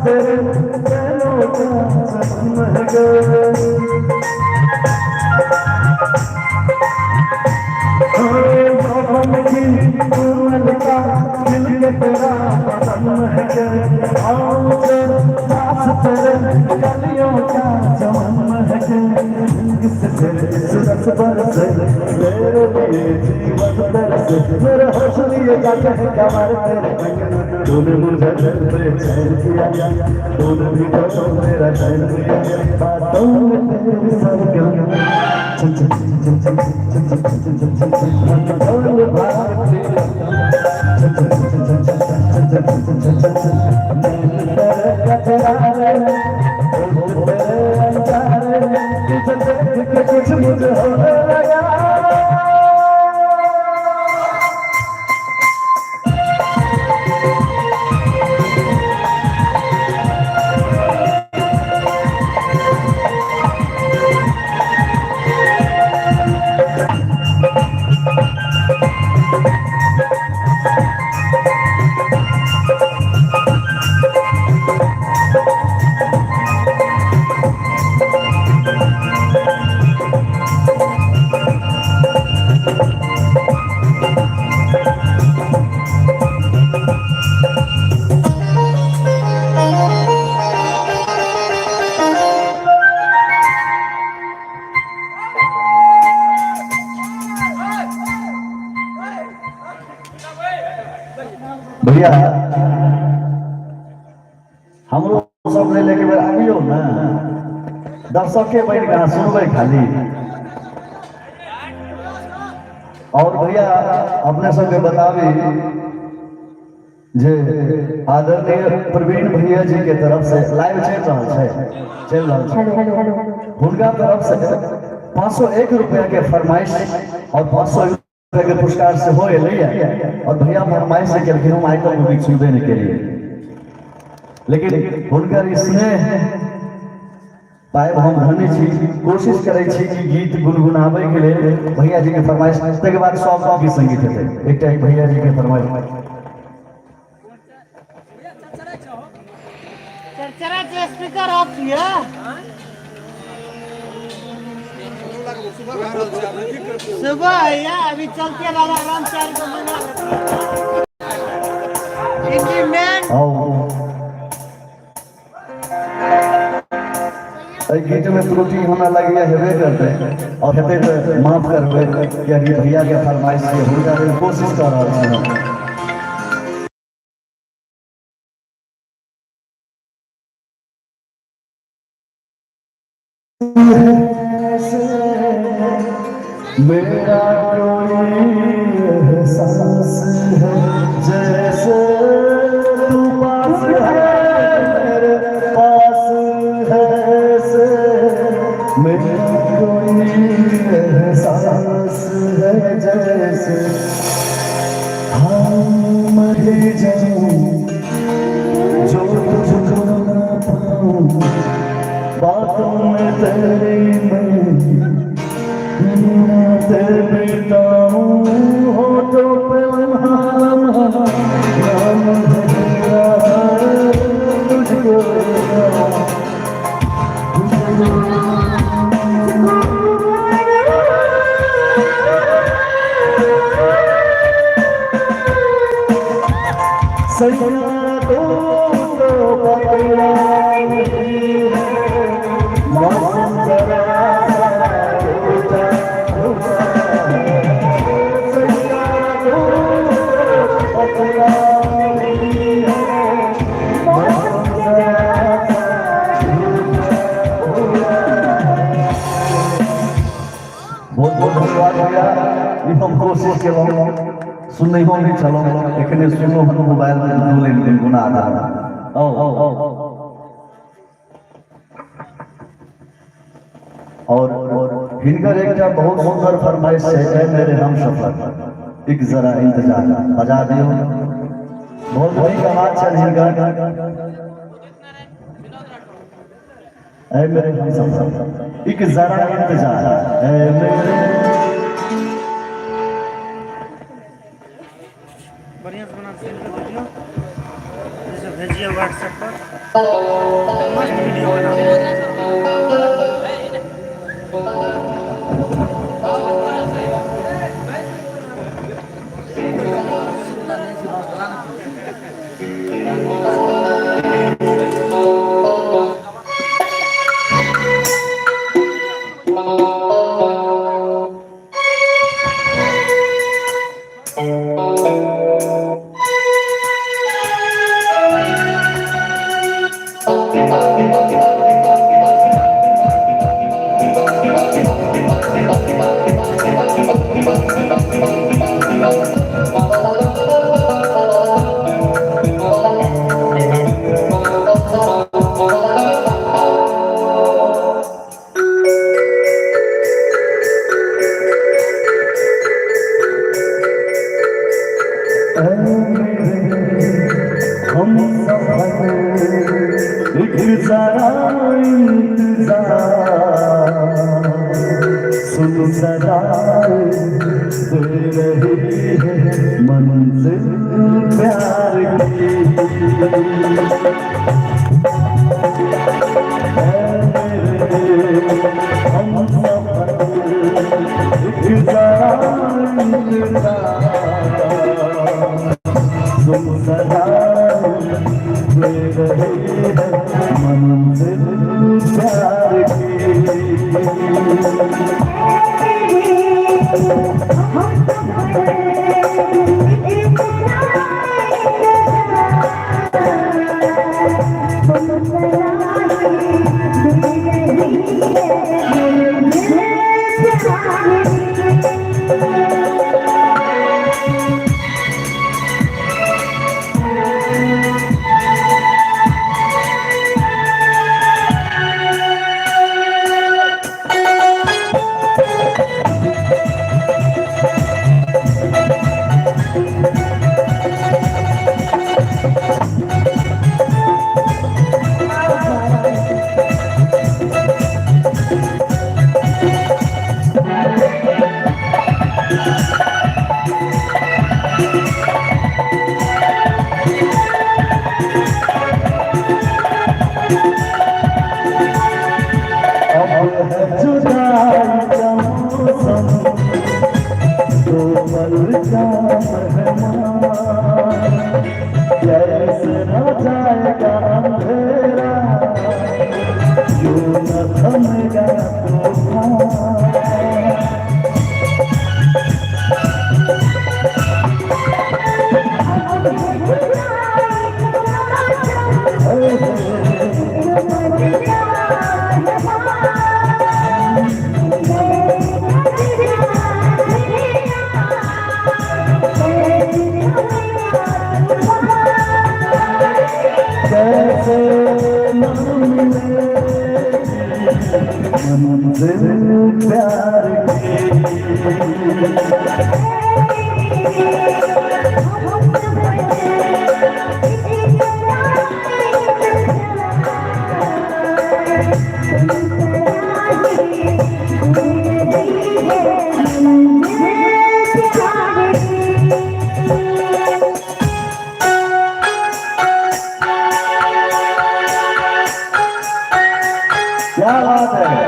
तेरे पैरों का सनम है गे। बाबन की उमलका दिल के तेरा सनम है गे। आओ पास तेरे गलियों का चमन है गे। इस रस बरसे मेरे लिए जीवन तरसे मेरे होश लिए जाके है कमर तेरे अंगन। तूने मुझे दिल पे चैन किया तूने भी तो मेरा चैन किया बातों में तेरी सरगम चल चल चल चल चल चल चल चल चल मन डोल भारती चल चल चल चल चल चल चल चल चल दिल तेरे कचरा तेरे अंजारे तुझे देख के कुछ मुझे होने लगा। भैया हम लोग सब ले लेके आबियो ना दर्शक के बैठ के सुनबे खाली। और भैया अपने सबके बताबी जे आदरणीय प्रवीण भैया जी के तरफ से लाइव चल रहा है उनका तरफ से 501 रुपया के फरमाइश और 500 रुपया के पुरस्कार से हो लिया। और भैया फरमाइश से करके हम आइटम मूवी सुनबे नहीं के लिए लेकिन उनका स्नेह पाए हम धन्य छी। कोशिश करे छी कि गीत गुनगुनावे के लिए भैया जी के फरमाइश के बाद सब गीत संगीत हेतै। एकटा भैया जी के फरमाइश चरचरा के स्पीकर ऑफ किया सुबह या अभी चलते वाला आराम से गीत में त्रुटि होना लगे हेबे करते और हेते तो माफ करबे कि भैया के फरमाइश से हो जाए कोशिश कर रहा है। मेरा कोई एहसास है जैसे तू पास है मेरे पास है से मेरा कोई एहसास है जैसे हाँ मर जाऊं जो तुझको ना पाऊं बातों में तेरी हम कोशिश के सुन नहीं होगी चलो एखने सुनो हम मोबाइल में ले गुना आधा और हिनकर एक बहुत सुंदर फरमाइश है मेरे हम सफर एक जरा इंतजार बजा दियो बहुत बड़ी आवाज चल हिनकर ऐ मेरे हम सफर एक जरा इंतजार ऐ मेरे बढ़िया से बना वीडियो भेजिए व्हाट्सएप पर, मस्त वीडियो बना। हम सफर एक जरा इंतजार सुन सदा दे रही है मंजिल प्यार की हम सफर एक जरा इंतजार तुम सदा दे रही है मंजिल प्यार की जुदाई का मौसम दो पल का मेहमान कैसे न जाएगा अंधेरा क्यों न थमेगा कैसे न मिले मंजिल प्यार की क्या बात है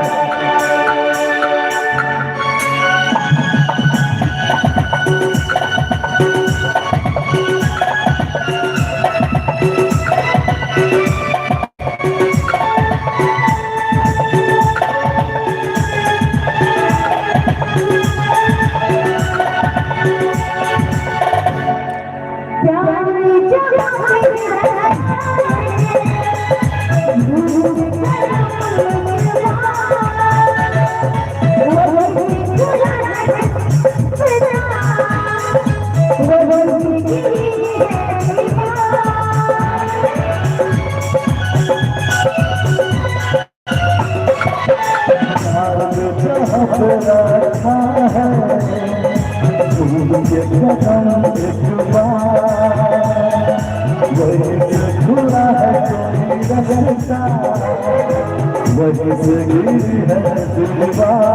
रखा है उनके कदम एक बार वही से खुला है कोई रास्ता वही से गिरी है दीवार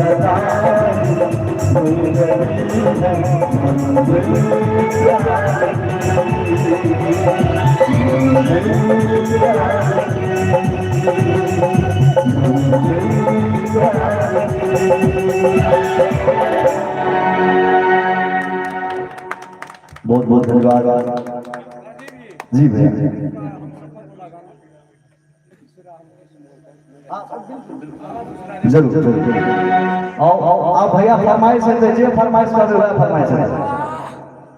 सदा बहुत बहुत धन्यवाद जी भैया। जरूर जरूर आओ आओ आओ भैया, फरमाइश है जो फरमाइश कर रहे हो फरमाइश है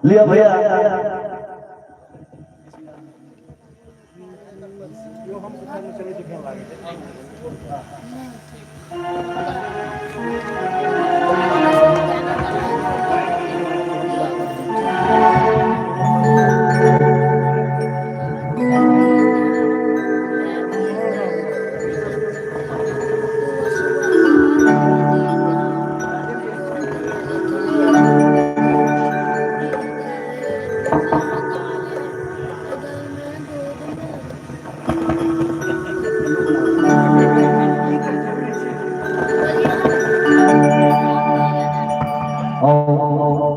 लिया भैया।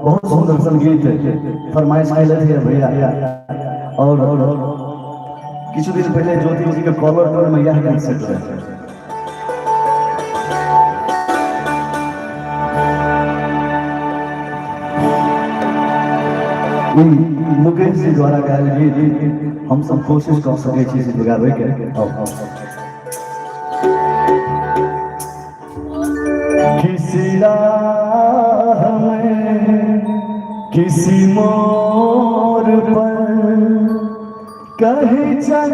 बहुत सुंदर संगीत फरमाइश कैले थे भैया। और किछु दिन पहले ज्योति जी के कॉलर टोन में यह गाना सेट रहे। मुकेश जी द्वारा गायल गीत हम सब कोशिश कर सके छी गावे के। किसी राह में किसी मोड़ पर कहीं चल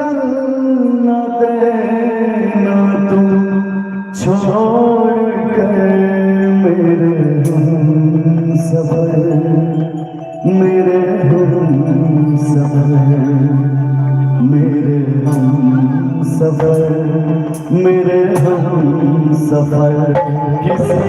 न देना तुम छोड़ कर मेरे सफर मेरे सफर मेरे सफर मेरे सफर किसी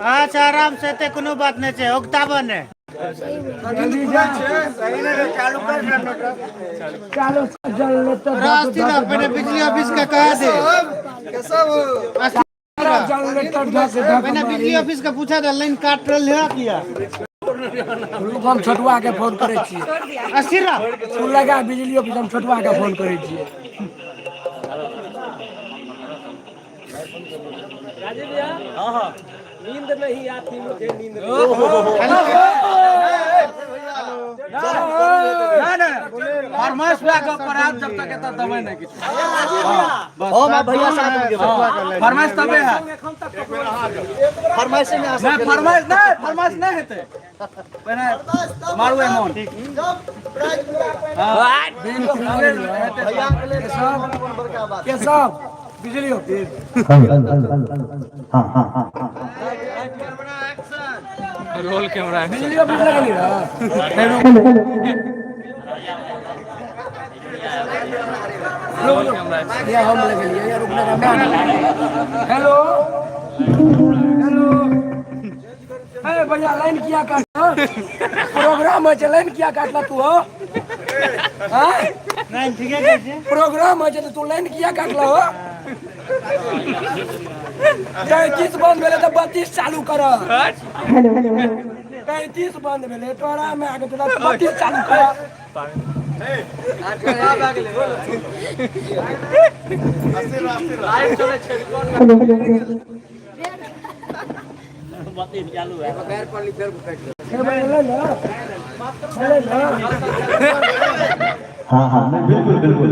अच्छा आराम से ते कोनो बात नहीं है ओक्टावन है रास्ती ना पहले बिजली ऑफिस का कह दे मैंने बिजली ऑफिस का पूछा था लाइन काट रहे है किया हम छोटुआ के फोन करे छी अस्थिरा सुन लगा बिजली ऑफिस हम छोटुआ के फोन करे छी राजीव भैया हां हां नींद नहीं आती मुझे नींद ना फरमाइश पे आगे पर आप जब तक एता दबाई नहीं किछ ओ मां भैया साथ में फरमाइश तबे है फरमाइश में आ सकते फरमाइश नहीं हेते पहले मारू अमाउंट ठीक हां भैया के लिए सब बड़का बात के सब बिजली ऑफिस हां हां हां रोल कैमरा बिजली ऑफिस लगली रोल कैमरा ये हम लगली यार रुकना हेलो हेलो ए भैया लाइन किया काट प्रोग्राम है लाइन किया काटला तू हो हां नहीं ठीक है कैसे प्रोग्राम है तू लाइन किया काटला हो 33 बंद भेले तो 32 चालू कर हेलो 33 बंद भेले तोरा में आगे 32 चालू कर हाँ हाँ नहीं, बिल्कुल बिल्कुल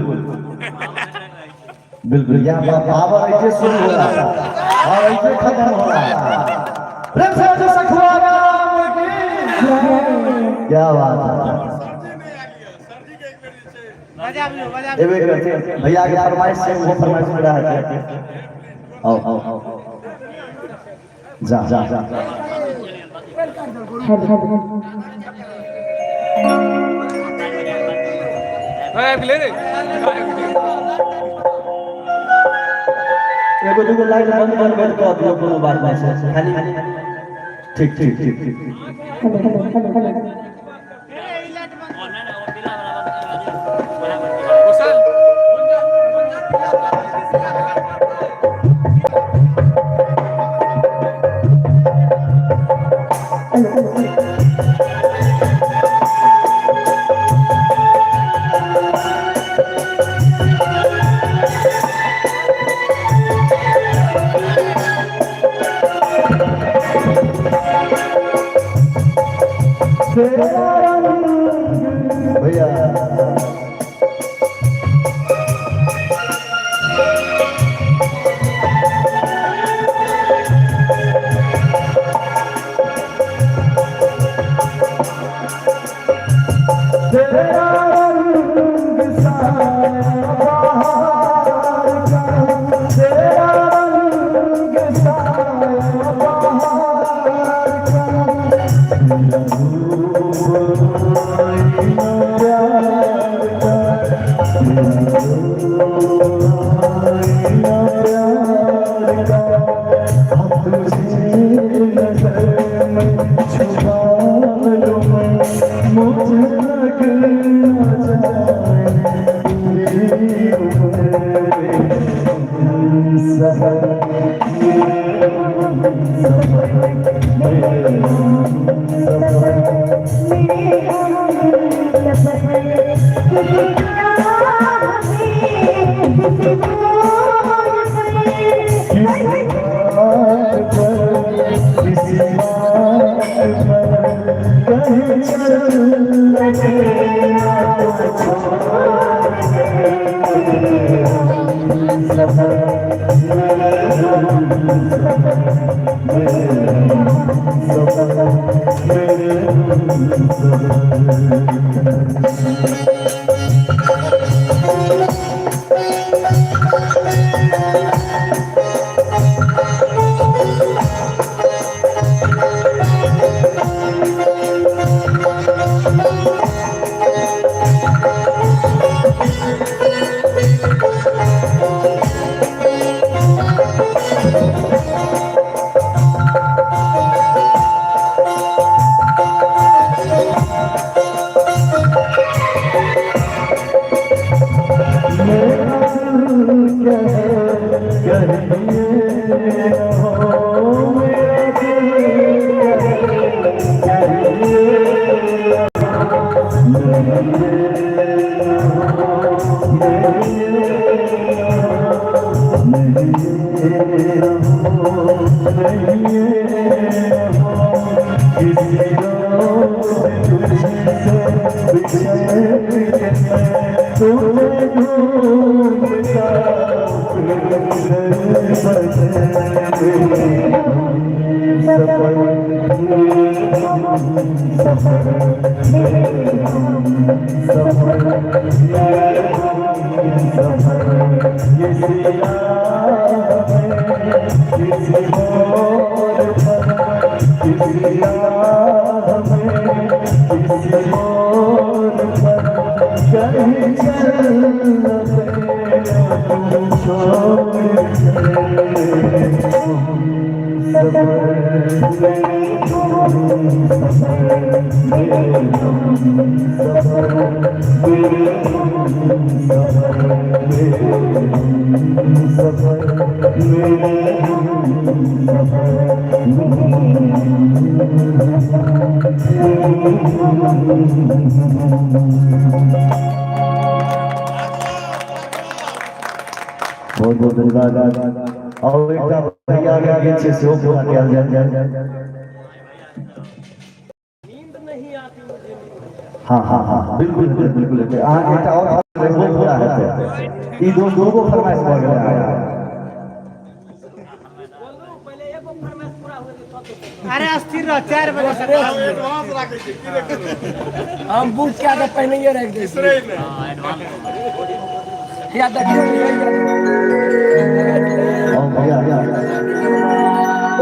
बिल्कुल यहाँ पावर ऐसे शुरू हो रहा है और ऐसे खत्म हो रहा है। प्रेम से जो सखुआ राम की जय। क्या बात है। एवे करते भैया के फरमाइश से वो फरमाइश में रहा है। आओ आओ आओ जा जा जा ले रे एगो दूगो लाइट बंद बंद कर कह दियो कोनो बात नहीं है खाली ठीक ठीक ठीक ठीक भैया सफर मेरे बहुत बहुत धन्यवाद। और एक भैया आगे से सेवा पूरा किया जाए। हाँ हाँ हाँ बिल्कुल बिल्कुल बिल्कुल। एक और वो पूरा है ये दो को फरमाइश हो गया। अरे अस्थिर रह 4 बजे हम बुक क्या था पहले ये रख दे या भैया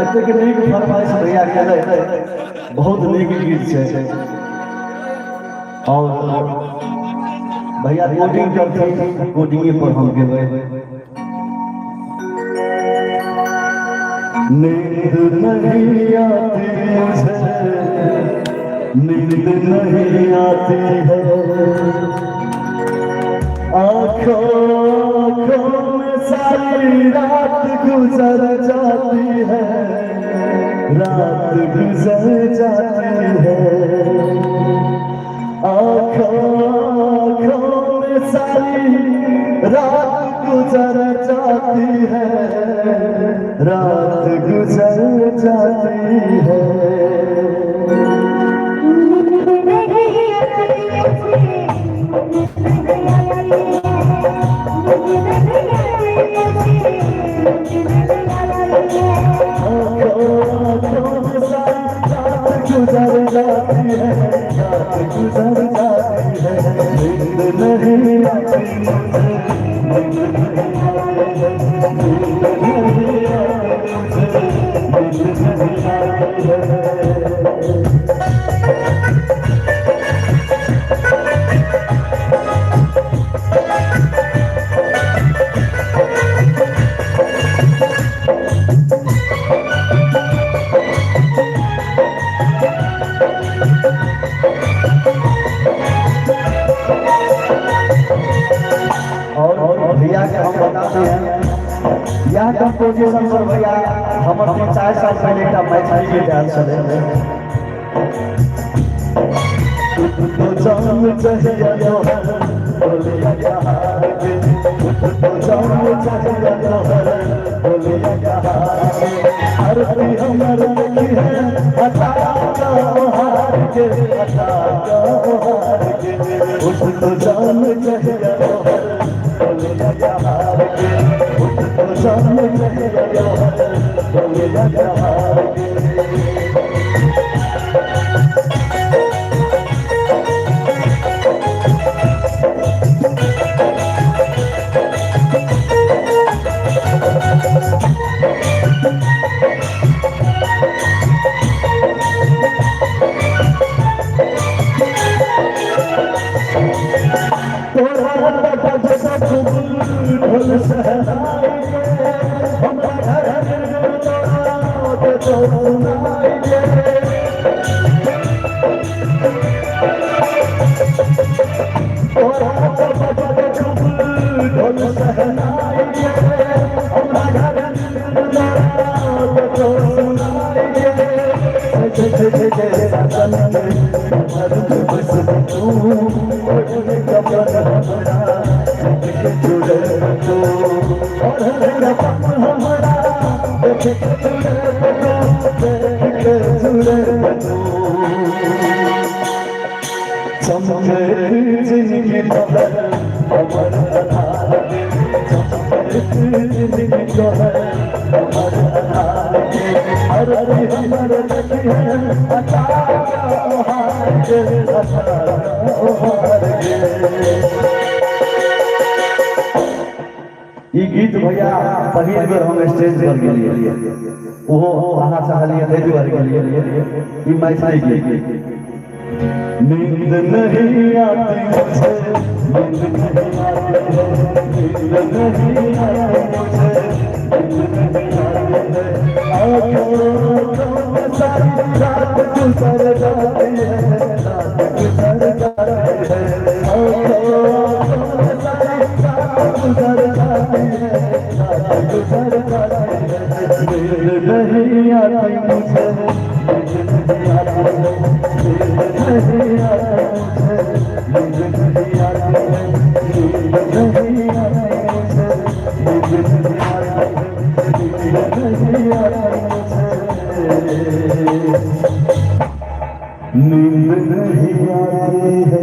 इतने के नीक फरमाइश भैया के बहुत नीक गीत है। और भैया कोडिंग करते कोडिंग पर हम गेबै। नींद नहीं आती मुझे नींद नहीं आती है आँखों में सारी रात गुजर जाती है रात गुजर जाती है आँखों में सारी रात गुजर जाती है रात गुजर जाती है। गुजर जाती है रात गुजर जाती है नींद नहीं आती और भैया के हम बताते हैं यह कंपोजिशन पर भैया हम 4 साल पहले का मैथिली में डांस चले तो जान चाहिए तो बोलिया यार तो जान चाहिए तो बोलिया यार आरती हमर की है अता का हार के अता का हार के तो जान चाहिए तो बोलिया यार तो जान चाहिए तो बोलिया यार ये गीत भैया पहली बार हम स्टेज पर गेलिए ओहो आना चाहलिए पहली बार गेलिए ई मैथिली गीत नींद नहीं आती मुझे नींद नहीं आती नींद नहीं आती मुझे नींद नहीं आती आँखों में सारी रात गुजर जाती है रात गुजर जाती है आँखों में सारी रात गुजर जाती है गुजर जाती नींद नहीं आती मुझे नींद नहीं आती नहीं आती मुझे नींद नहीं आती नींद नहीं आती मुझे नींद नहीं आती नींद नहीं आती मुझे नींद नहीं आती है।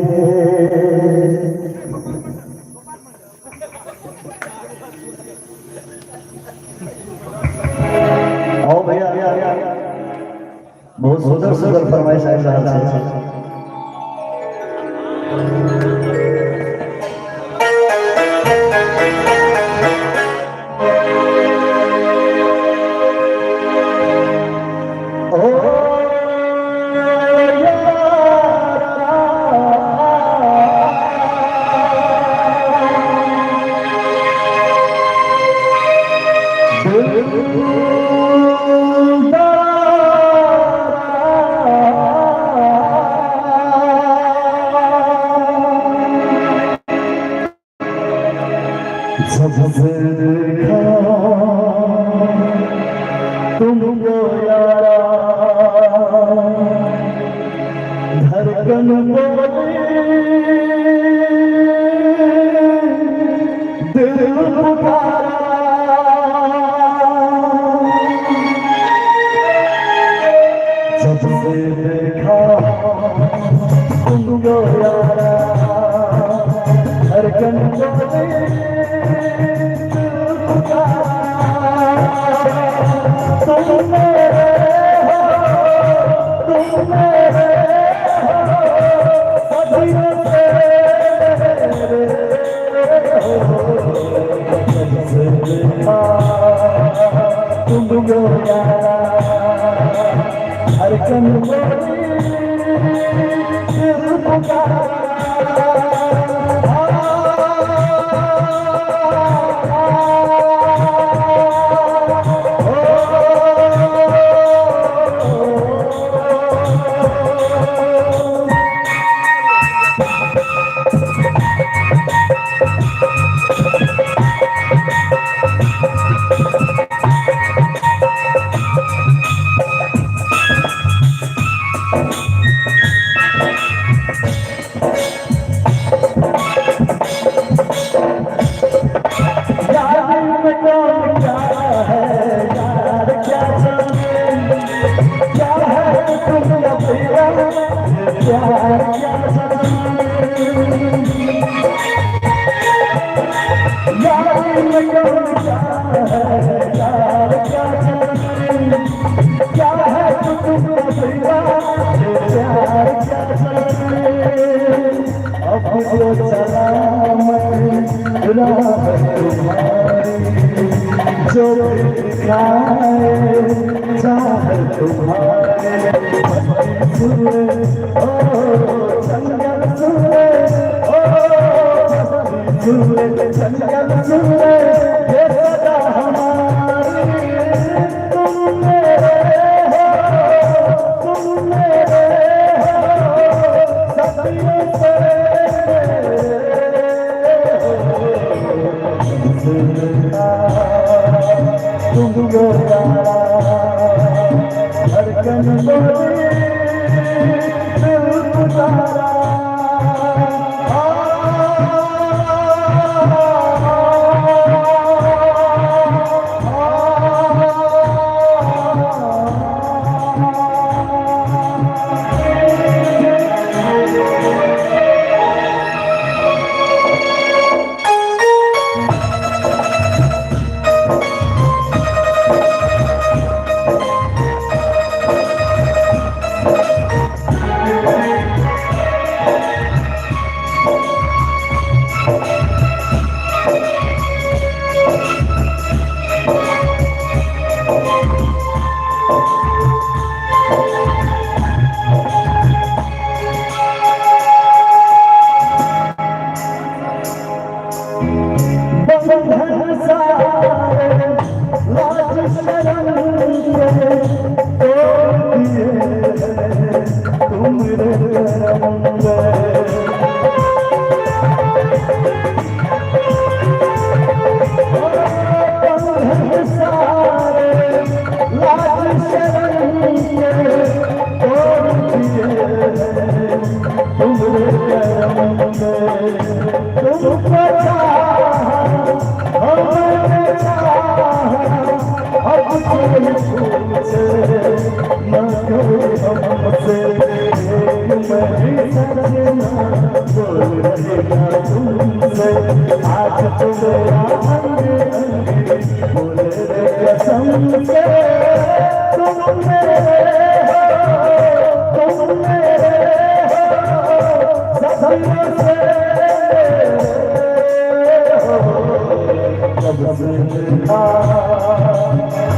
आओ भैया बहुत सुंदर सुंदर फरमाइश है। सबसे देखा तुमको यारा धड़कन बोली दिल पुकारा सबसे देखा तुमको यारा धड़कन बोली तुम मेरे हो तुम मेरे हो सदियों से तुम यारा हर कन जो दिखाए चाहे तुम्हारे सुने ओ जंगल सुने ओ सुने जंगल सुने ये सदा हमारी तुम मेरे हो सदियों से तुमको यारा धड़कन बोली दिल पुकारा हैं सारे लाज शर्म के तोड़ दिए तुमरे करम में तुमको चाहा हमने चाहा अब कोई पूछे न कोई हमसे मैं सजना बोल रहेगा तुमसे आज तो मेरा बोल रे कसम से तुम मेरे हो सदियों से कब से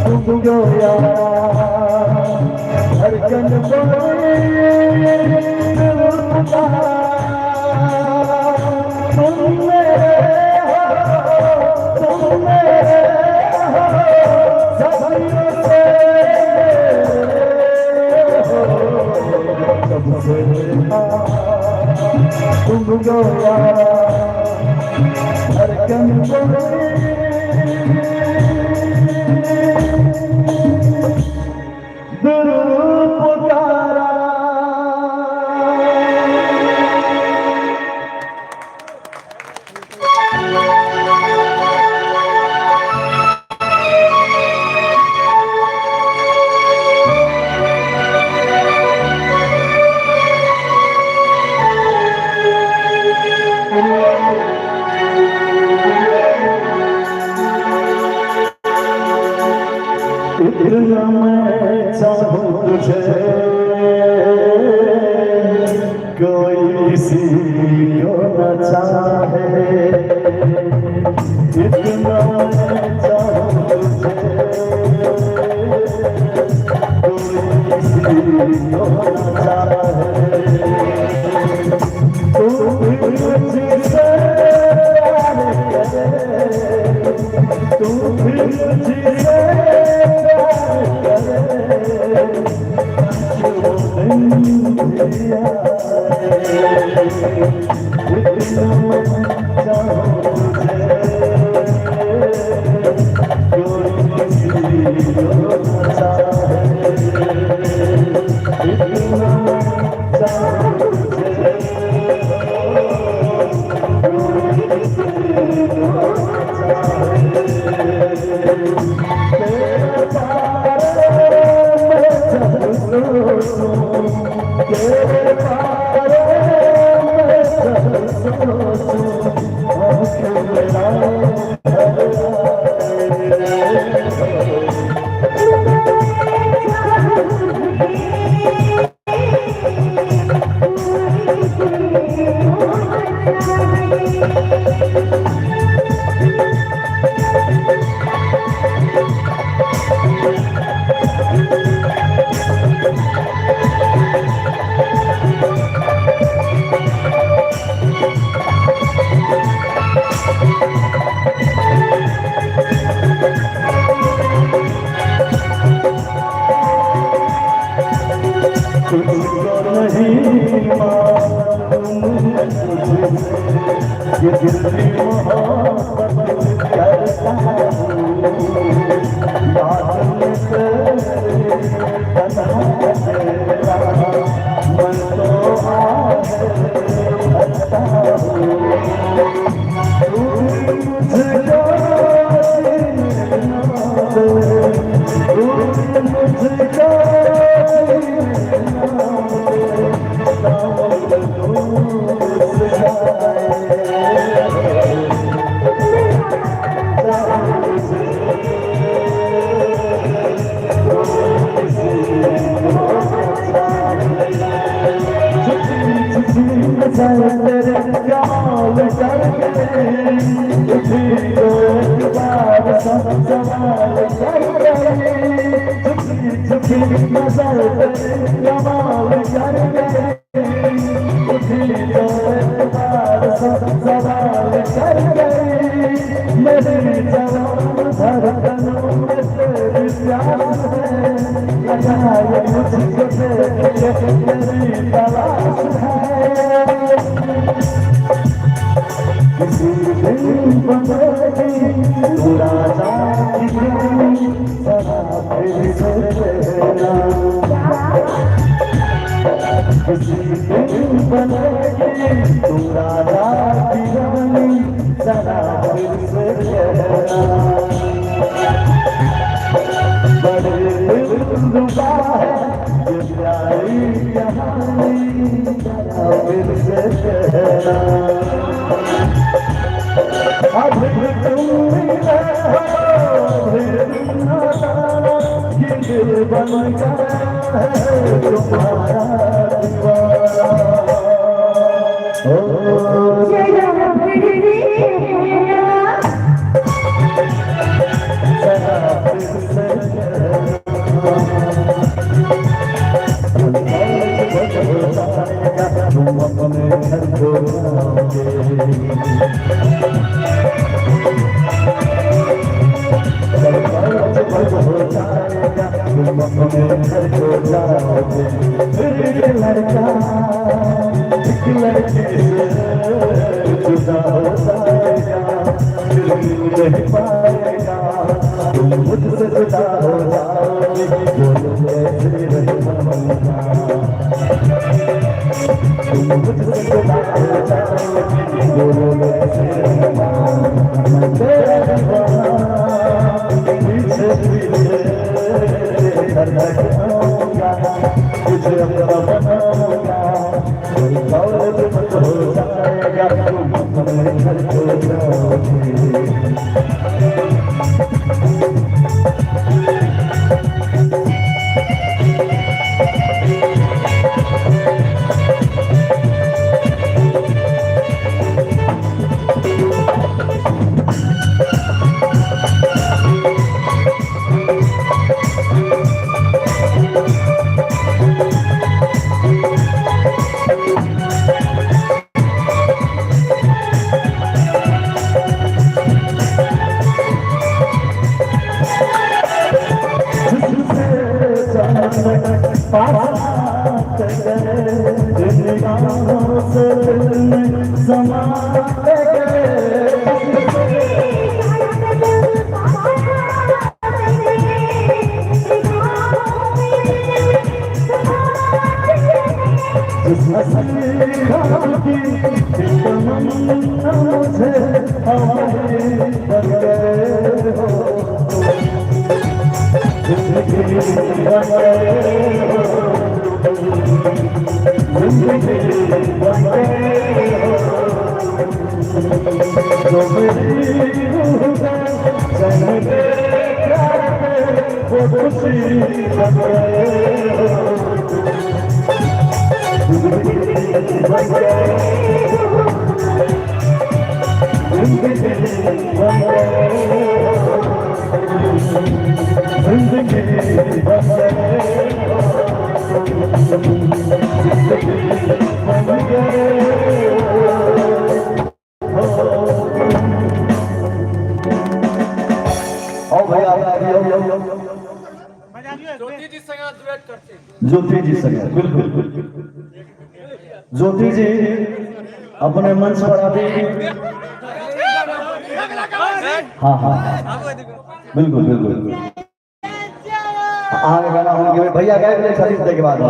तुम जो धड़कन बोले तुम मेरे हो सदियों से कब से तुम जो धड़कन बोले पुकारा इतना मैं चाहूँ तुझे कोई किसी को न चाहे इतना मैं चाहूँ तुझे कोई किसी को न चाहे तू भी मुझसे प्यार करे तू भी मुझसे ये दिल की मोहब्बत करता बात में तन्हा तेरा मन तो आता तू मुझको किसी दिन बंदे की किसी दिन बनेगी तू राजा की रानी जरा फिर से कहना बड़े दिलरुबा है ये प्यारी कहानी जरा फिर से कहना अब तुम मिले हो ये दिल बन गया है तुम्हारा दीवाना तुम अपने घर को जाओगे एक लड़का एक लड़के से जुदा हो जाएगा फिर नहीं पाएगा तुम मुझसे जुदा हो जाओगे बोलो कैसे रहना तुम मुझसे जुदा हो जाओगे बोलो कैसे रहना मैं तेरा दीवाना पीछे पीछे तुझे अपना बनाऊंगा कोई दौलत मत हो जाएगा तुम अपने घर को जाओगे ज्योति जी संग बिल्कुल ज्योति जी अपने मंच पर आते हाँ हाँ बिल्कुल बिल्कुल आगे गाना होंगे भैया गए खरीदने के बाद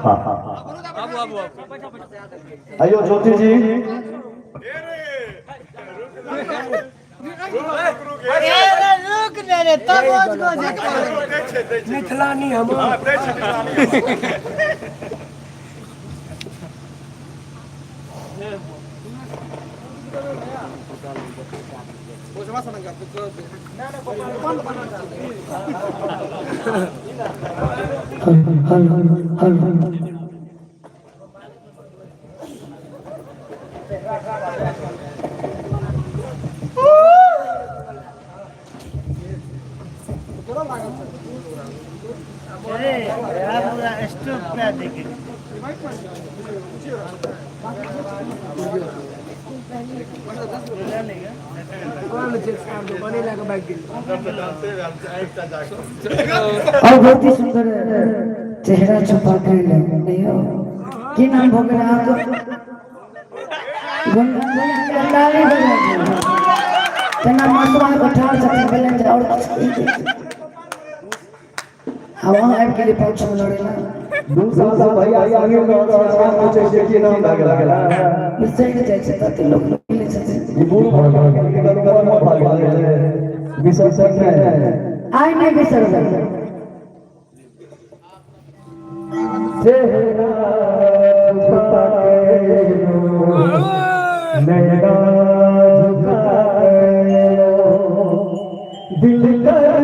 हाँ हाँ आइयो ज्योति जी रुक रे तब मिथिलानी हम बहुत ही सुंदर चेहरा छुपा कर नहीं हो कि नाम भोग रहा तो तना मसवा को ठार सकते बेलन और हवा है के लिए पहुंच लड़ेला दूसरा से भैया आगे लो आवाज पूछे छै कि नाम लागला बिसैर जाइ छै त लोग मिलै छथिन ई बूढ़ भगवान के दरबार में भाग गेलै विशेष नहीं आइ नहीं बिसरबै चेहरा छुपा के नैना झुका के दिल करे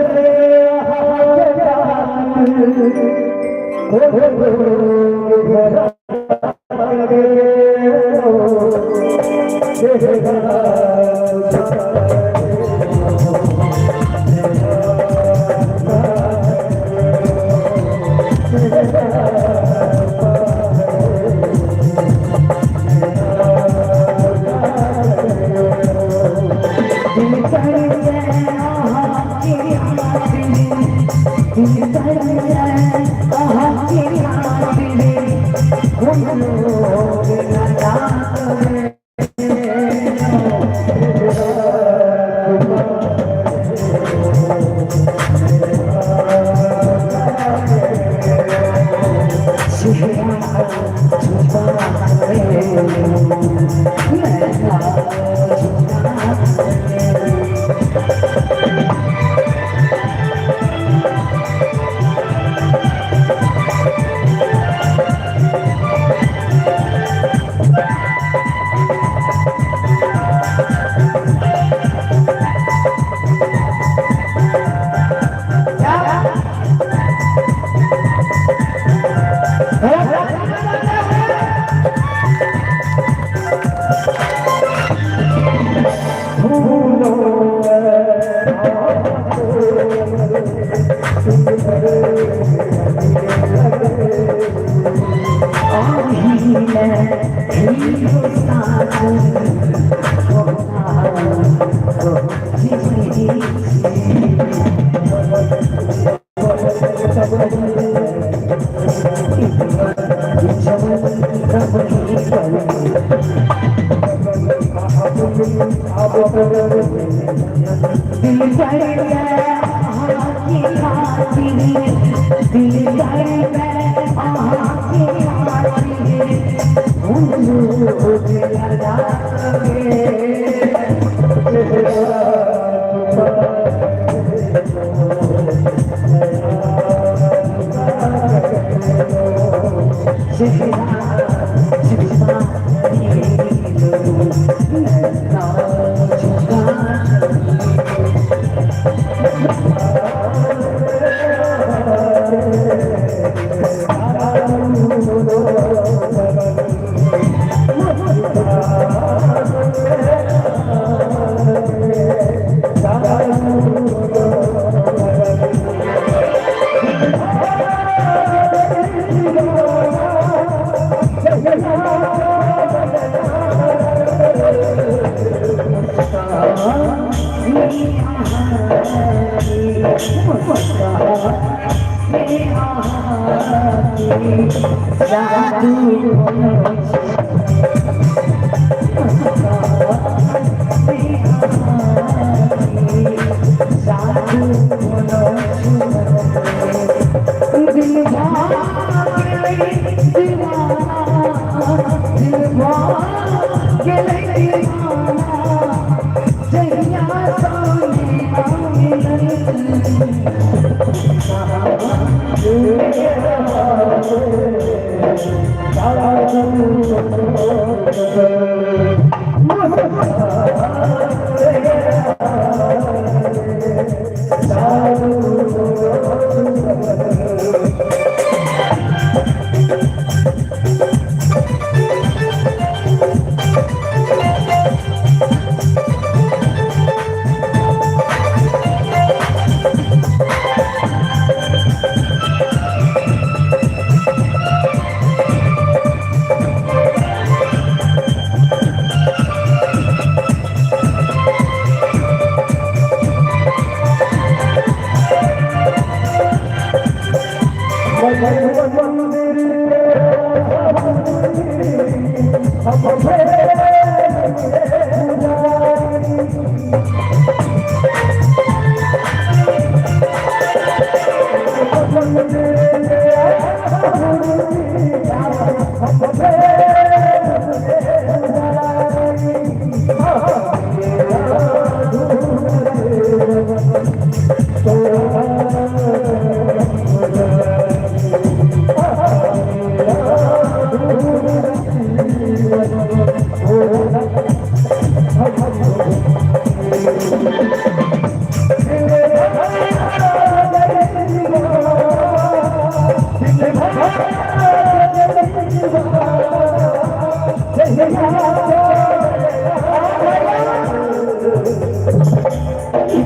Thank you.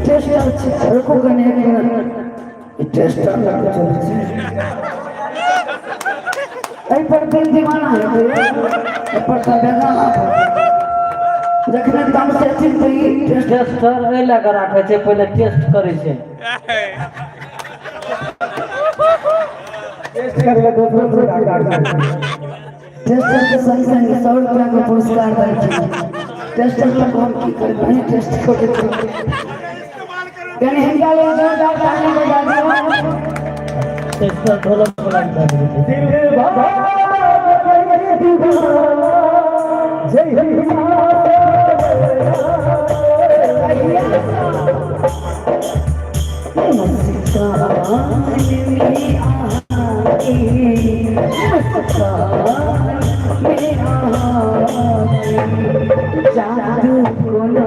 টেস্ট হচ্ছে এরকম গানে টেস্ট লাগতে চলেছে এই पर दिल दीवाना है ये पर का बेगाना जखने तम से चिंती टेस्टर ए लगा राखे छे पहले टेस्ट करे छे टेस्ट करके दूसरे टेस्टर के संग संग 100 रुपया का पुरस्कार दै छै टेस्टर का काम की करे नहीं टेस्ट करे यानी हिंगा ले जोरदार ताली बजा दियो टेस्टर ढोलक बजाता है दिल बाबा जय जादू बोलो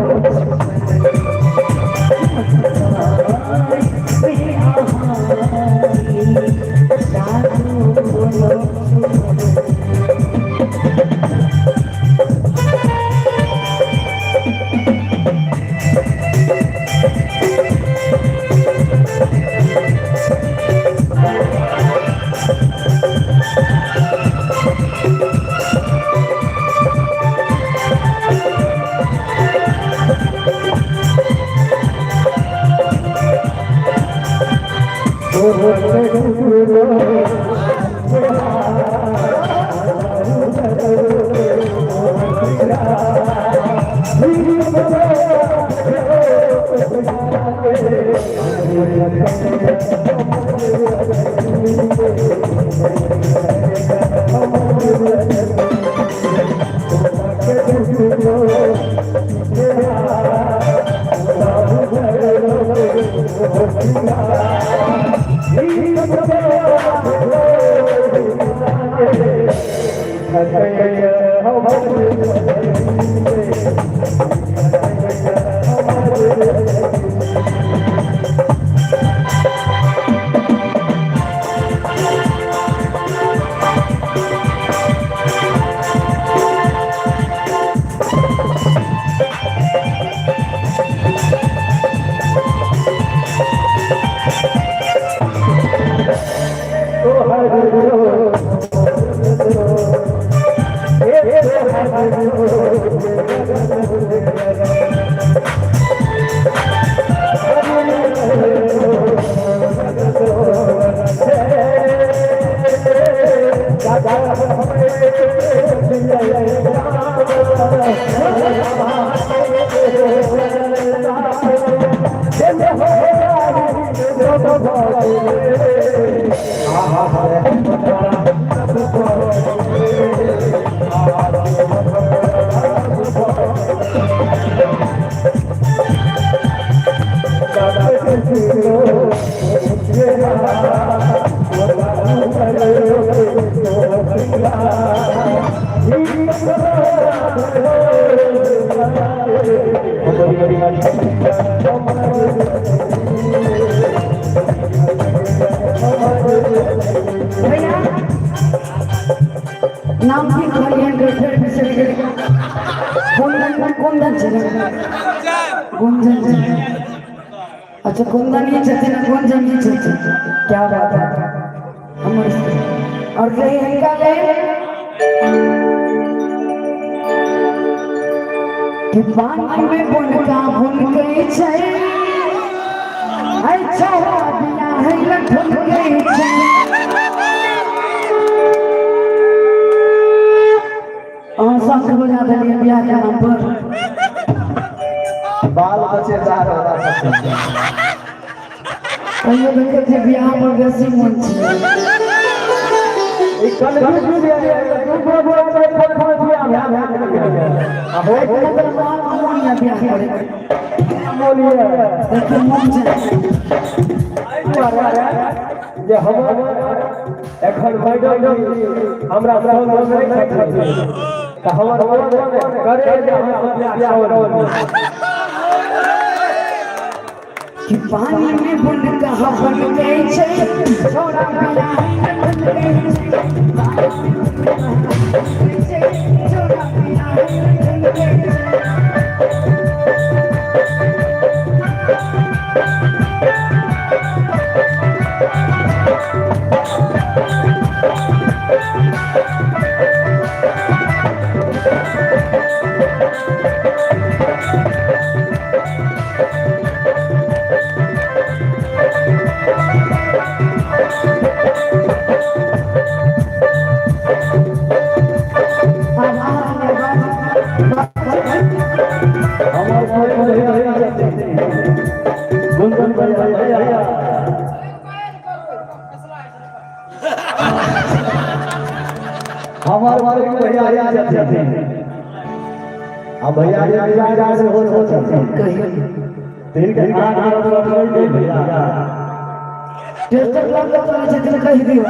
नाम की खड़ी है फिर पीछे कुंदन अच्छा कुंदन ही चलते ना कुंदन ही चलते क्या बात है हमारे और कहीं इनका ले कि पानी में बुनका बुन गई छे अच्छा बिना है लठुन गई छे सब बजा दिए ब्याह के नाम पर बाल बच्चे जा रहा कहियो देखे थे ब्याह में बेसी मन छे एक कल भी दिया तू बोल फल फल दिया अब एक नंबर मान मोनिया ब्याह करे बोलिए लेकिन मन जे हम एखन मैडम हमरा फोन नहीं छथिन त हमर मन करे जे हम बियाह हो कि पानी में बुन कहाँ बन गए छे छोड़ा पिया छोड़ा पिया गुंजन भैया हमार भैया अब भैया से हो तीन के भैया टेस्टर लग चले छथिन कहि दियो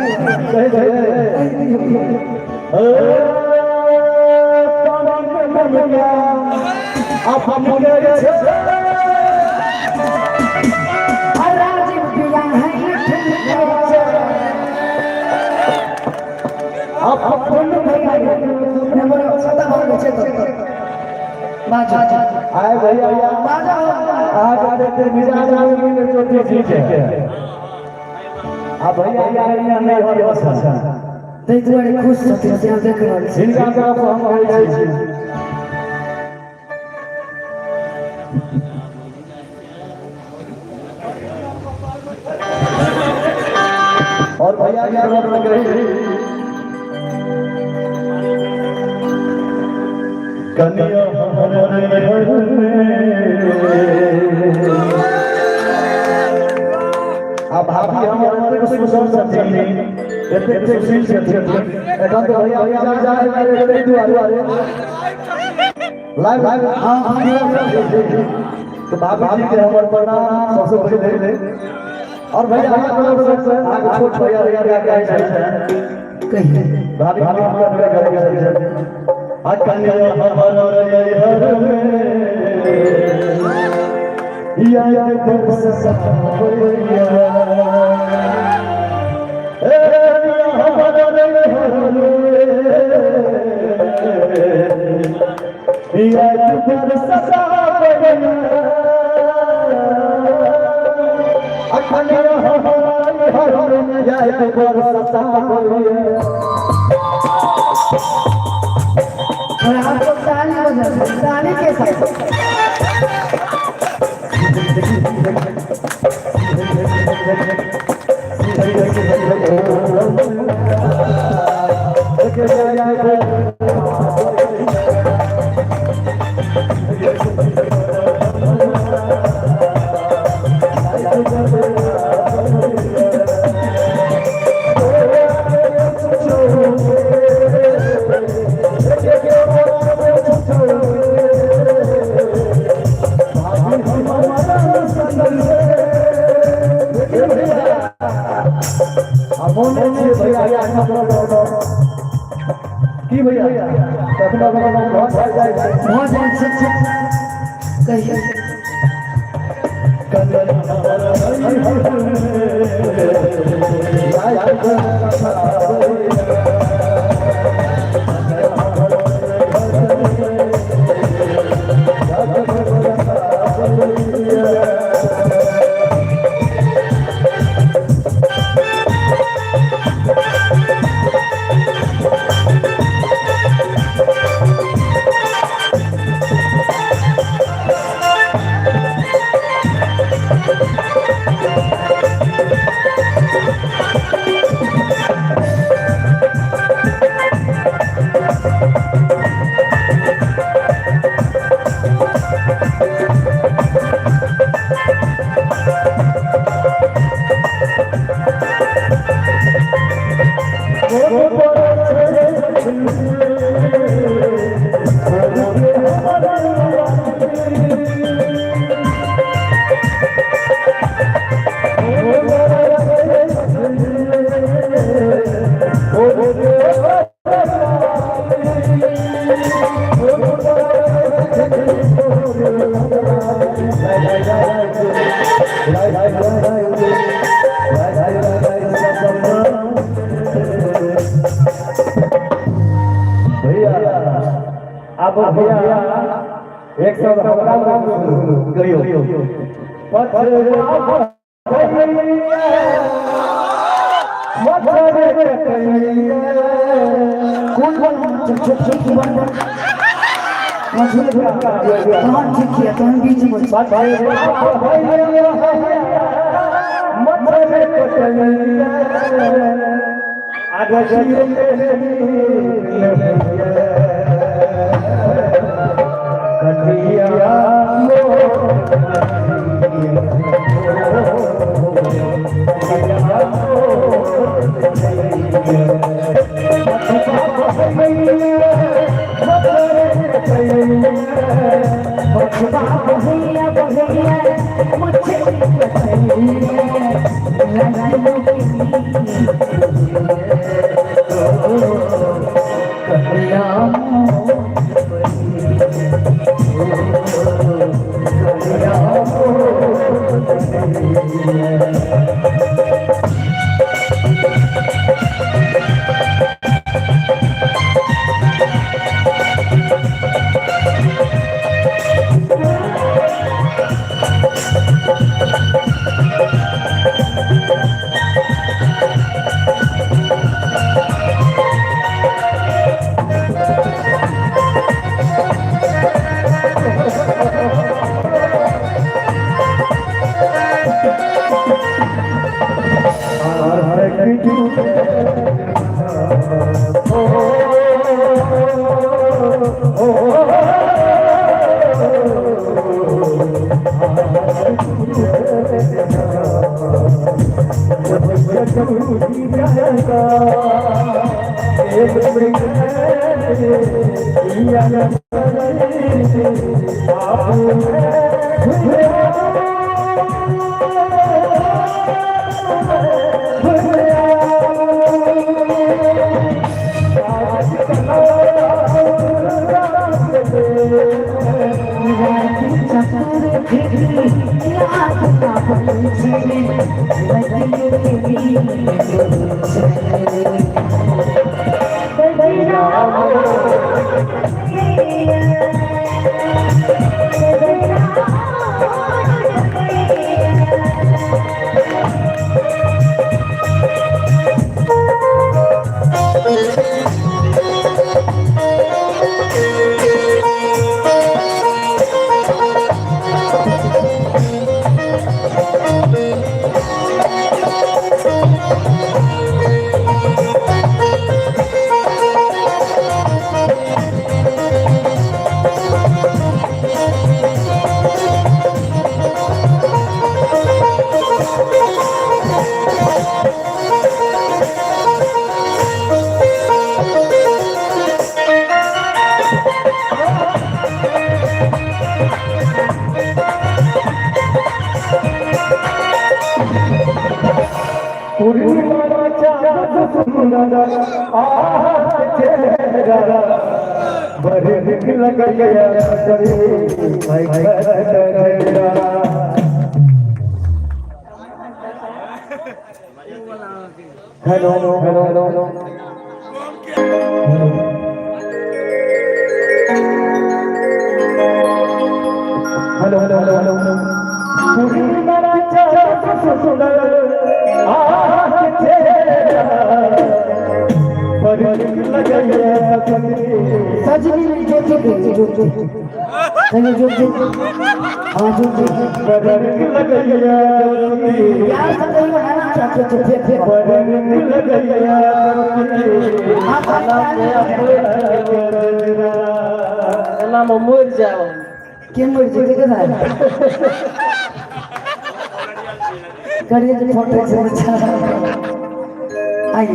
अब हम राजीव पिया है अब फोन भैया नंबर सदा भाग छे तो बाजा आए भैया बाजा आ जाते थे मिजाज आदमी में चोटी ठीक है अब भैया यहाँ नहीं हो रहा तै दुआरे खुश छथिन से देख रहल छी जिनका तरफ हम कहै छी और भैया की तरफ लग रही कन्या हमारे घर में अब भाभी हमारे को सुसम सच्ची एते खुशी छथि एखन तो भैया जाए मेरे दुआरे लाइव हां तो भाभी जी के हमर प्रणाम सबसे पहले और भैया हमारा तरफ से आगे छोट भैया क्या है कहिए भाभी हमारा घर गए कन्या हमारे घर में या बरस सफरिया ए हमारे घर में या बरस सफरिया कन्या हमारे घर में या बरस सफरिया और आपको ताली बजा ताली के साथ की भैया कखनो बहुत जाए कहिए अब भैया एक सौ गयो कौन ठीक किया तुम बीच में सजनी जो मर जाओ के मर जाए करिए तो फोटो से अच्छा आई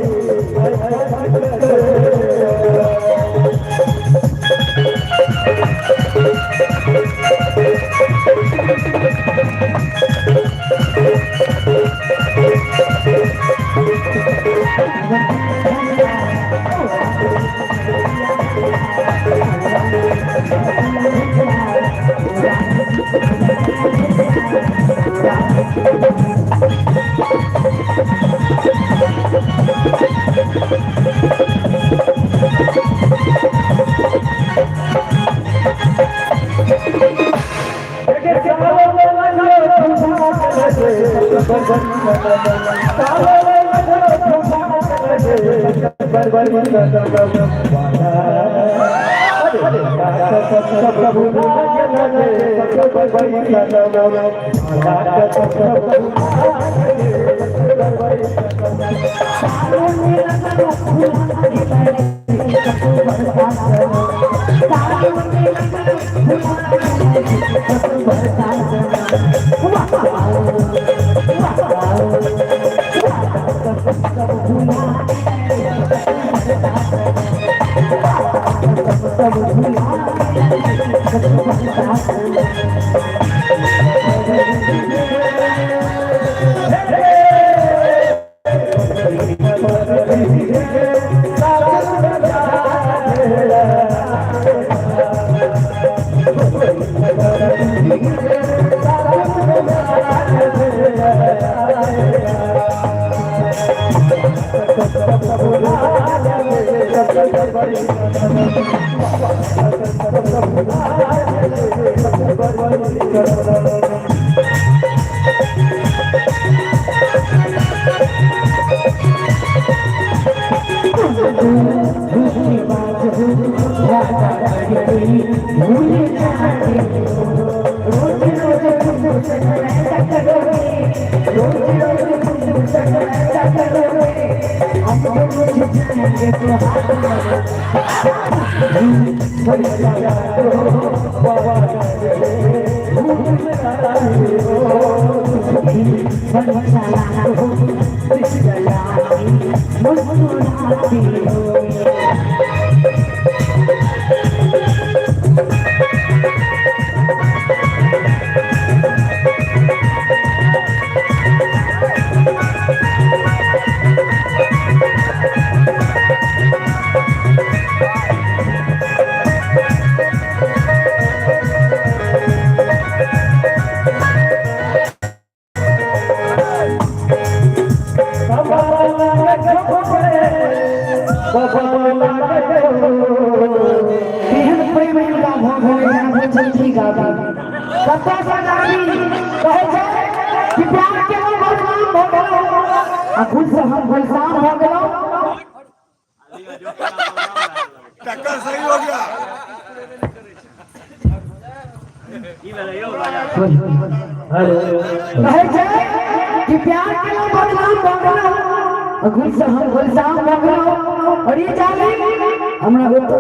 Thank you.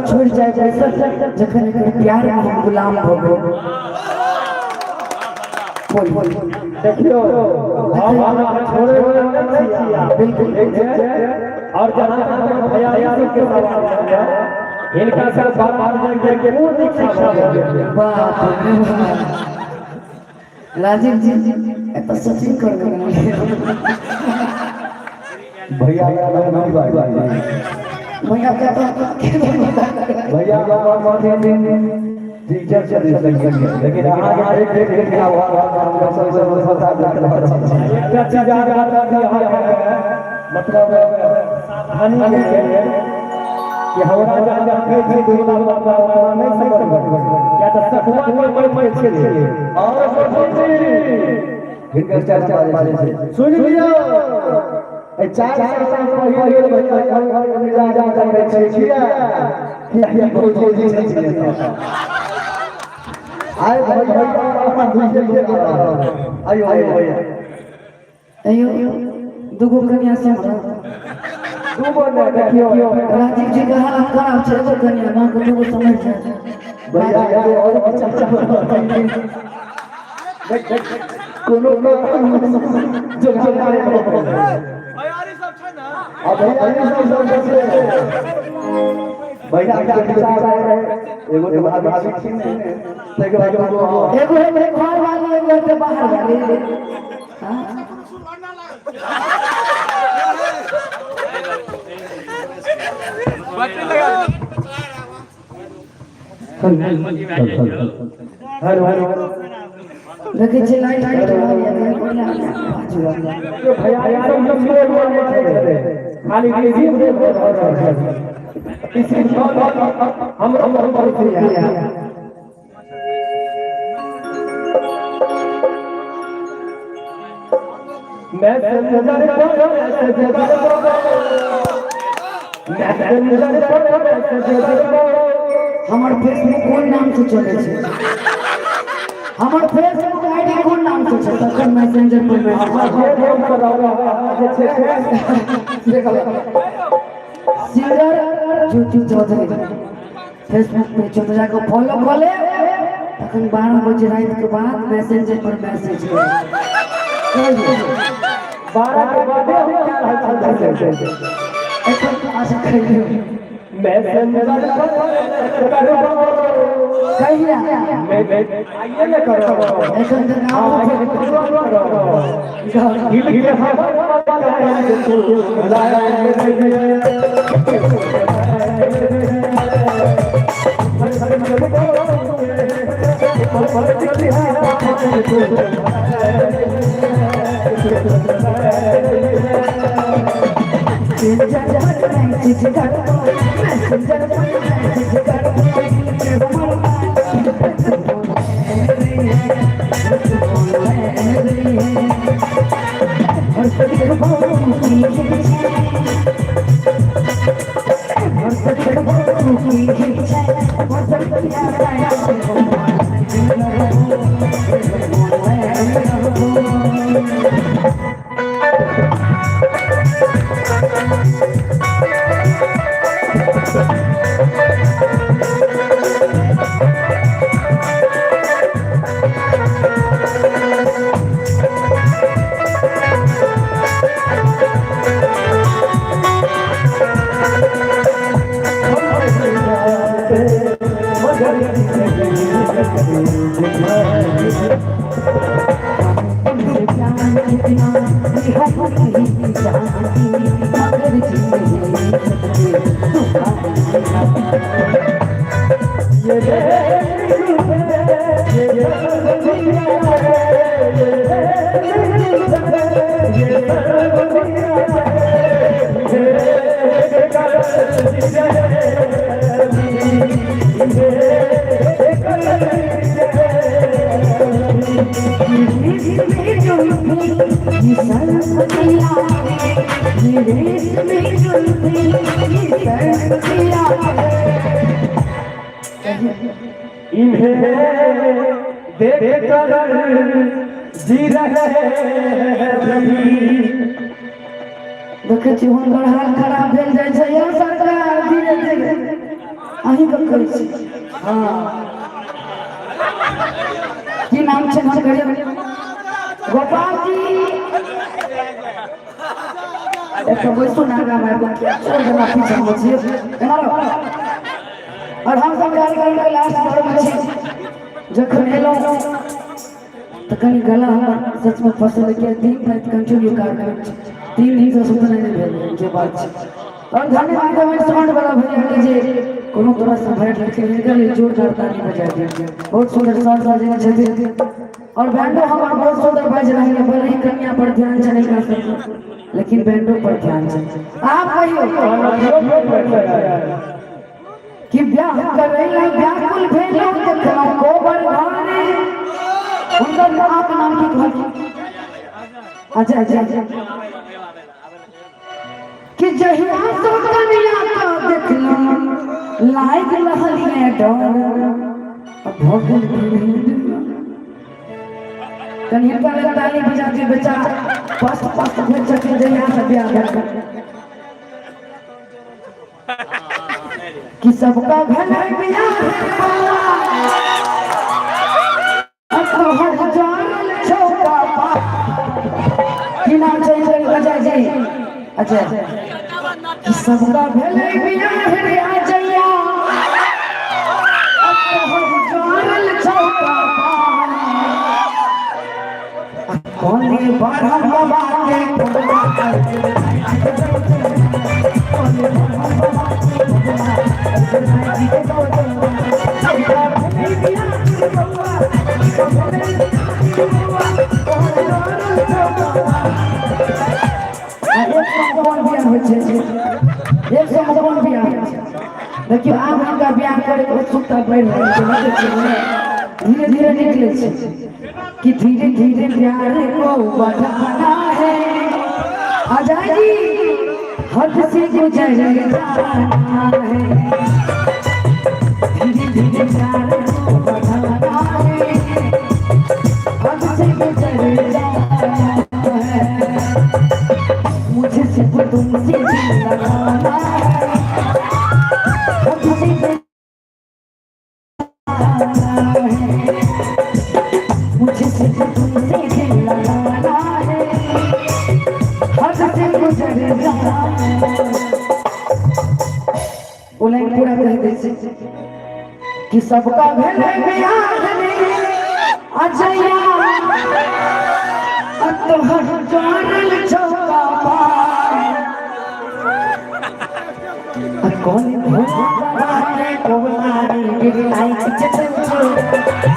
छोड़ जाए जखन प्यार में गुलाम हो गए देखियो हम छोड़े हुए नहीं छिया बिल्कुल और जहां हम भैया के सवाल है इनका सब बात के पूर्ण शिक्षा है बाप राजीव जी तो सचिन कर भैया नहीं भाई भैया क्या भैया टीचर से लेकिन आगे देख क्या हुआ मतलब हानि है कि हमारा नहीं समझ क्या तो सखुआ कोई छे और चर्चा सुन लियो 4 साल पहिले भैया जा कर छै छिया कि कोई चीज छै आय भैया अपना दूसरे के आयो अयो दुगो कन्या से दूगो ने देखियो राजीव जी का हाल खराब छै वो कन्या ना को दुगो समझ जाए भैया और चर्चा कोनो जो हमारे यार सब छै ना अब भैया भैया क्या विचार है एगो तो भाभी छीन से के बाद एगो है मेरे घर वाली एगो है बाहर वाली हां बातें लगा हेलो देखे छे लाइट बोला भैया यार हम लोग बोल खाली रिसीव दे किसी हम हमार फेसबुक कोन नाम से चले छे हमार फेसबुक आईडी कोन नाम से चलता है मैसेंजर पर सिंगर ज्योति चौधरी फेसबुक पे चल जाके फॉलो कर ले तखन 12 बजे रात के बाद मैसेंजर पर मैसेज कर 12 के बाद एक आशा करियो मैसेंजर कहिया आइए ना करो एखन तक देखे छी हुनकर हाल खराब भेल जाइ छै यौ सरकार धीरे धीरे अहीं के कहै छी हां की नाम छै हुनकर गोपाल जी एक बैसो नागा में छोड़ देना पीछे में छी हमारा और हम सब कार्यक्रम के लास्ट दौर में छी जखन एलो तो कहीं गला हमर सच में फसल के 3 रात कंटिन्यू कार्यक्रम 3 दिन से सुतने नहीं भेल के बात और धन्यवाद है साउंड वाला भैया के जे कोनो तरह से भेट लेके निकल जोरदार ताली बजा दिया बहुत सुंदर साउंड बजाने छथिन और बैंडो हमार बहुत सुंदर बज रही है भले ही कन्या पर ध्यान नहीं कर सकते लेकिन बैंडो पर ध्यान है आप कहियो कि ब्याह करैला व्याकुल भेलो देखलो कोबर घाने उनकर आप नाम की कहती अच्छा अच्छा कि जहिया तो कन्या का देखलो लाइक लहलिए डर भोगल कन्या का ताली बजा के बच्चा पास पास भेज सके जहिया से ब्याह कर कि सबका भला बिया हर जान छोका की नाम चाहिए बजा जी अच्छा कि सबका भले बियाह रे आ जइया अब तो हम जानल चौका कोने बड़ा बाबा के कोना देखियो आब हमरा बियाह करे के उत्सुकता बढ़ि रहल छै धीरे धीरे निकले छै कि धीरे धीरे प्यार को बढ़ाना है अजय जी हद से गुजर जाना है धीरे धीरे प्यार को बढ़ाना है हद से गुजर जाना है मुझे सिर्फ तुमसे दिल लगाना है हद से मुझे सिर्फ तुमसे दिल लगाना है हद से गुजर जाना है बोले पूरा कह दे कि सबका भले बियाह रे अजया तो हर जानल चौका पार कौन भोला रे कोनारी गिरलाई चचो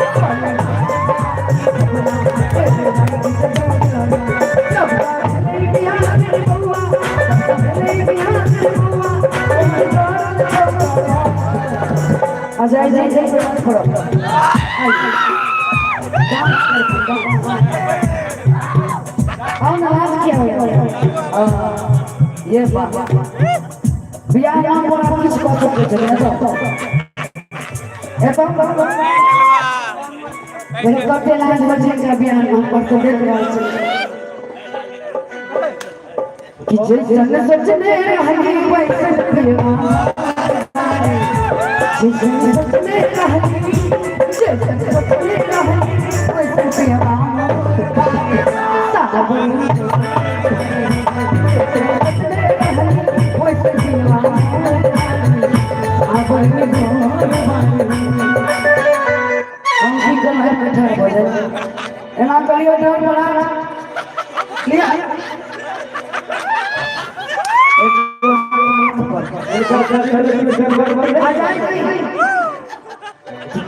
अजय जी से बात करो नाराज क्या हो ये बात बियाह नाम बोला किस को तो चले जाओ मेरे कटे लाज बजे का बियाह नाम पर तो देख रहा है कि जे जन सजने हनी वैसे प्रेमा जे जन सजने हनी जे जन सजने हनी वैसे प्रेमा एना करियो डर बना लिया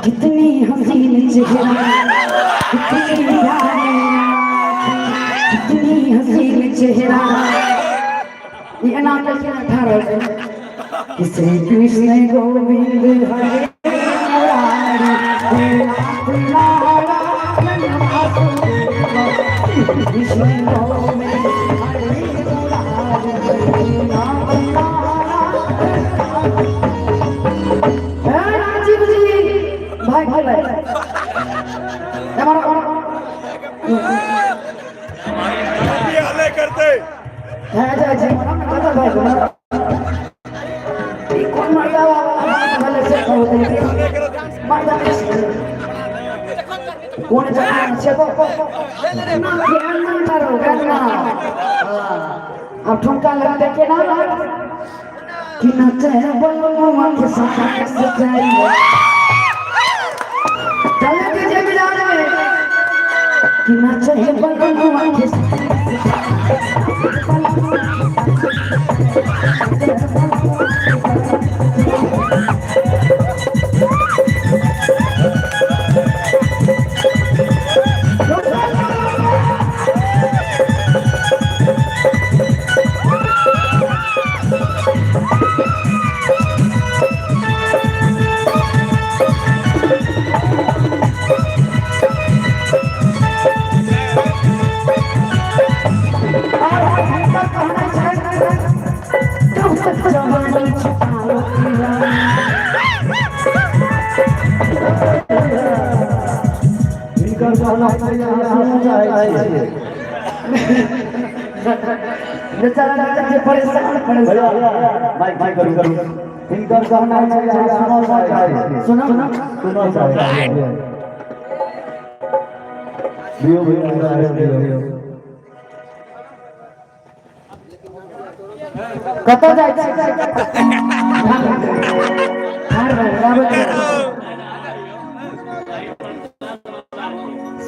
कितनी हसीन चेहरा कितनी प्यारी कितनी हसीन चेहरा ये ना करके ठाड़ा कि श्री कृष्ण गोविंद हरे मुरारी कृष्ण गोविंद हरे मुरारी राजीव जी भाई भाई भाई हमारा करते है जी कथा भाई कौन मरदा वाले से होते मरदा कौन जाना से तो ना ध्यान नहीं करो करना अब ठुमका लगते के ना कि नचे बलवा के साथ सजाई चले के जे बिलार में कि नचे बलवा के साथ बेचारा के परेशान माइक करू इनकर कहना है सुनो कतऽ जाइ छी हार बराबर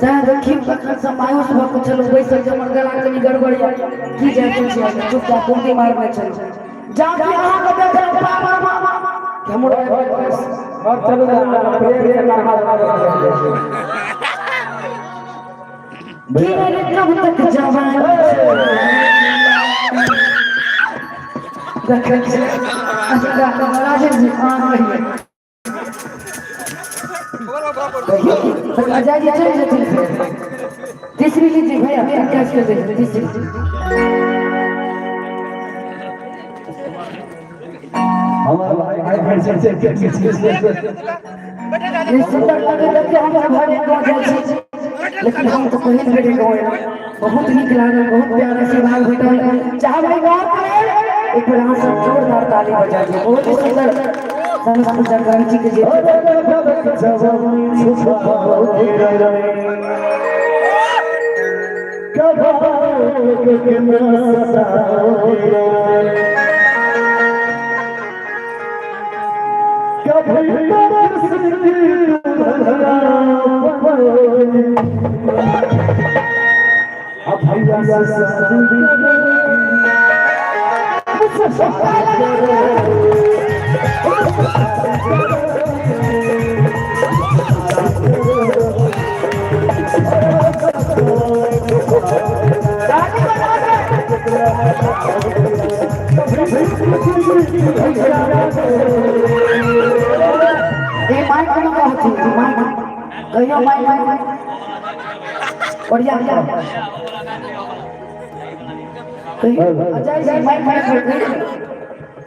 सह देखी तखन से मायूस भऽ कऽ चलू बैसल जे हमर गला कनी गड़बड़ यऽ की जाय छै चुपचाप कुंडी मारने चल जाके अहाँके देखब बाबा हमर चलू कब तक जवान राजेश जी अजय जी चल जाते तीसरी लीजिए भैया कैश कर दीजिए तीसरी सुंदर लगे देखते हम घर पहुंच जाए लेकिन हम तो कहीं बेटे गए बहुत निक लागल बहुत प्यारा से भाव भेटल चाहे भाई गांव में एक बार हम सब जोरदार ताली बजा दिए बहुत ही सुंदर संस्कृत क्रांति के जे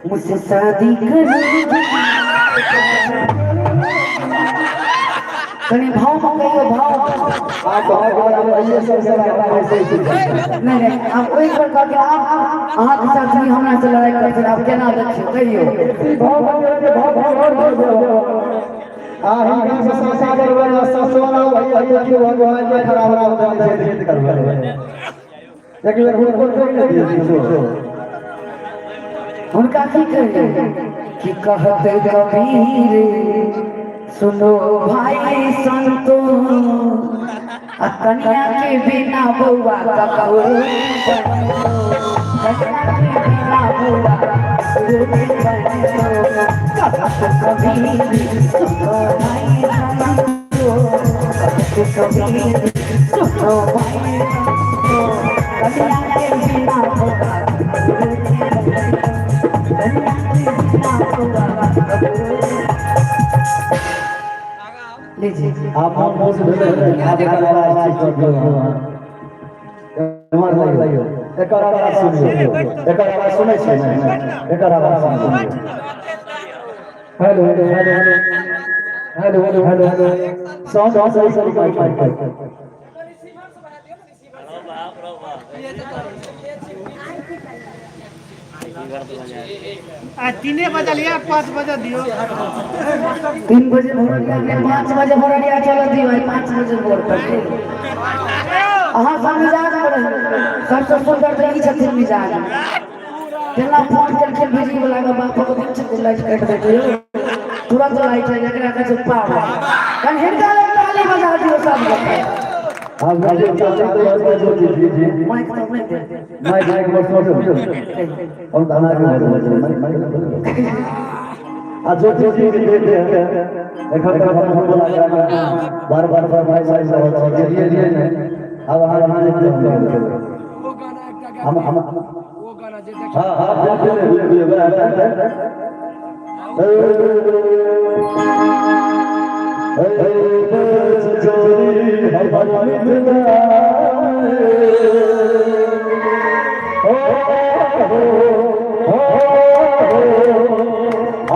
मुझसे शादी कहीं भाव में कहियो भाव नहीं आप कोई प्रकार के आप के साथ भी हमरा से लड़ाई करते आप केना देखियो कहियो उनका की कहे कि कहते कबीर सुनो भाई संतो कन्या के बिना बउआ ककरो कन्या के बिना बउआ कबीर सुनो भाई संतो कबीर सुनो भाई संतो कन्या के बिना बउआ आप बहुत आगे का आवाज कर दो हमार लाइयो एकर आवाज सुनियो एकर आवाज सुनै छै ना एकर आवाज सुनियो hello hello hello hello hello hello hello sound सही माइक आज 3 बजे लिया 5 बजे दियो 3 बजे भोरिया ने 5 बजे भोरिया चल दियो 5 बजे भोर पर अहाँ सब मिजाज में रही सबसे सुंदर तो ई छथिन मिजाज तेला फोन करके भेजी वाला का बाप को बीच से लाइट काट देते हो तुरंत लाइट है एकरा का चुप्पा कन हिंदा ताली बजा दियो सब लोग आप राजे चलते तो जो जी माइक तो नहीं दे माइक बस और गाना के माइक आज जो दे दे देखो तो हम बोला बार भाई सब ये अब हम वो गाना जे हां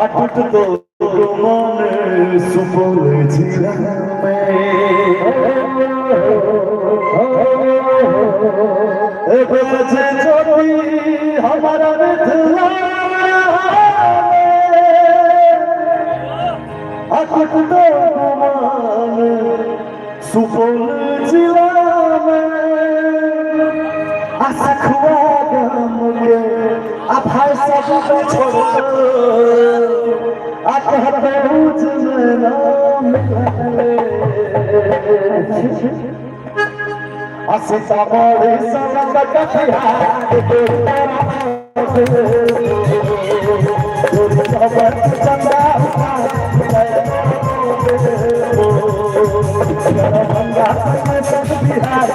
अटूट तो मन सुपल जिला में एक बजे छोटी हमारा मिथिला अटूट तो मन सुपल जिला में आसखुआ गम के छोड़ आते ऊंच में नाम असिता बड़ी सनक कथियार चंदा बिहार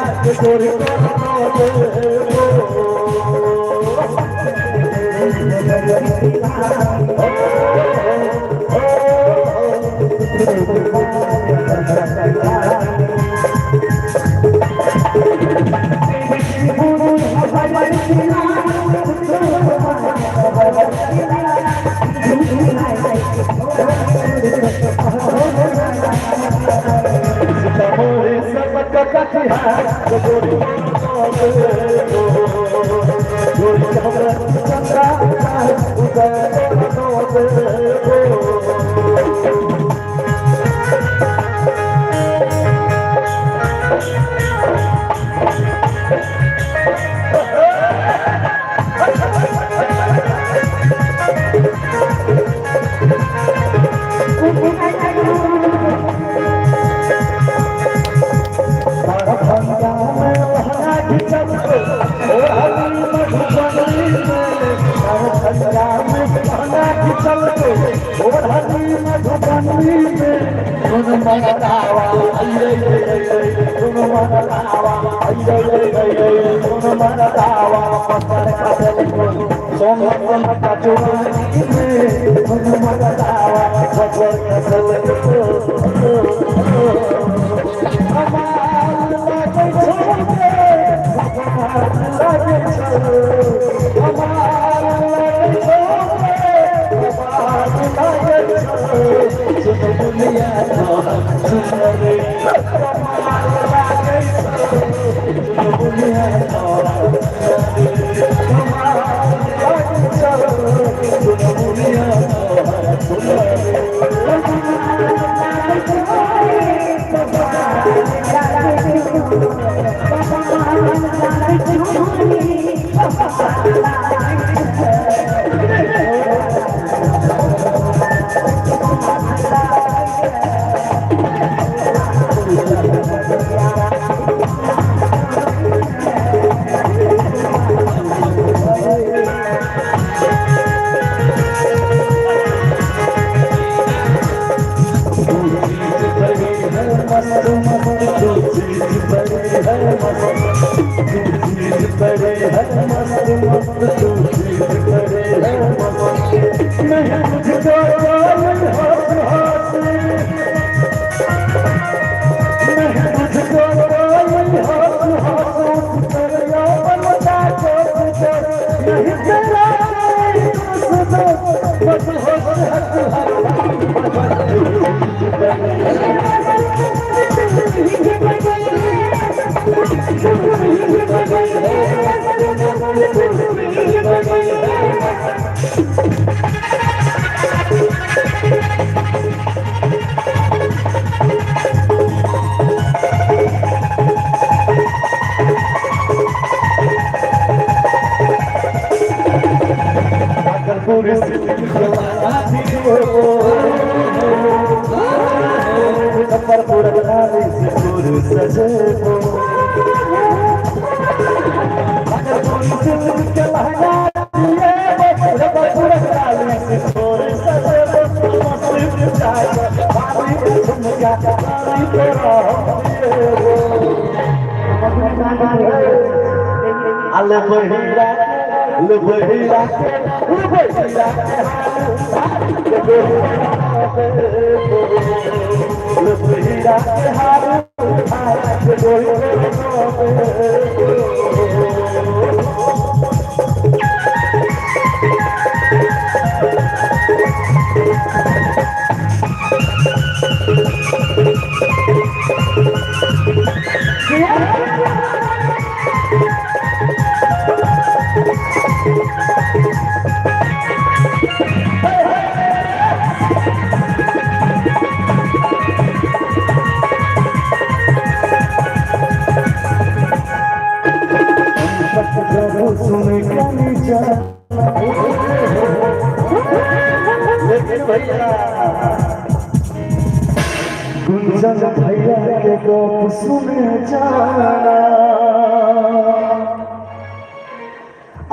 जाना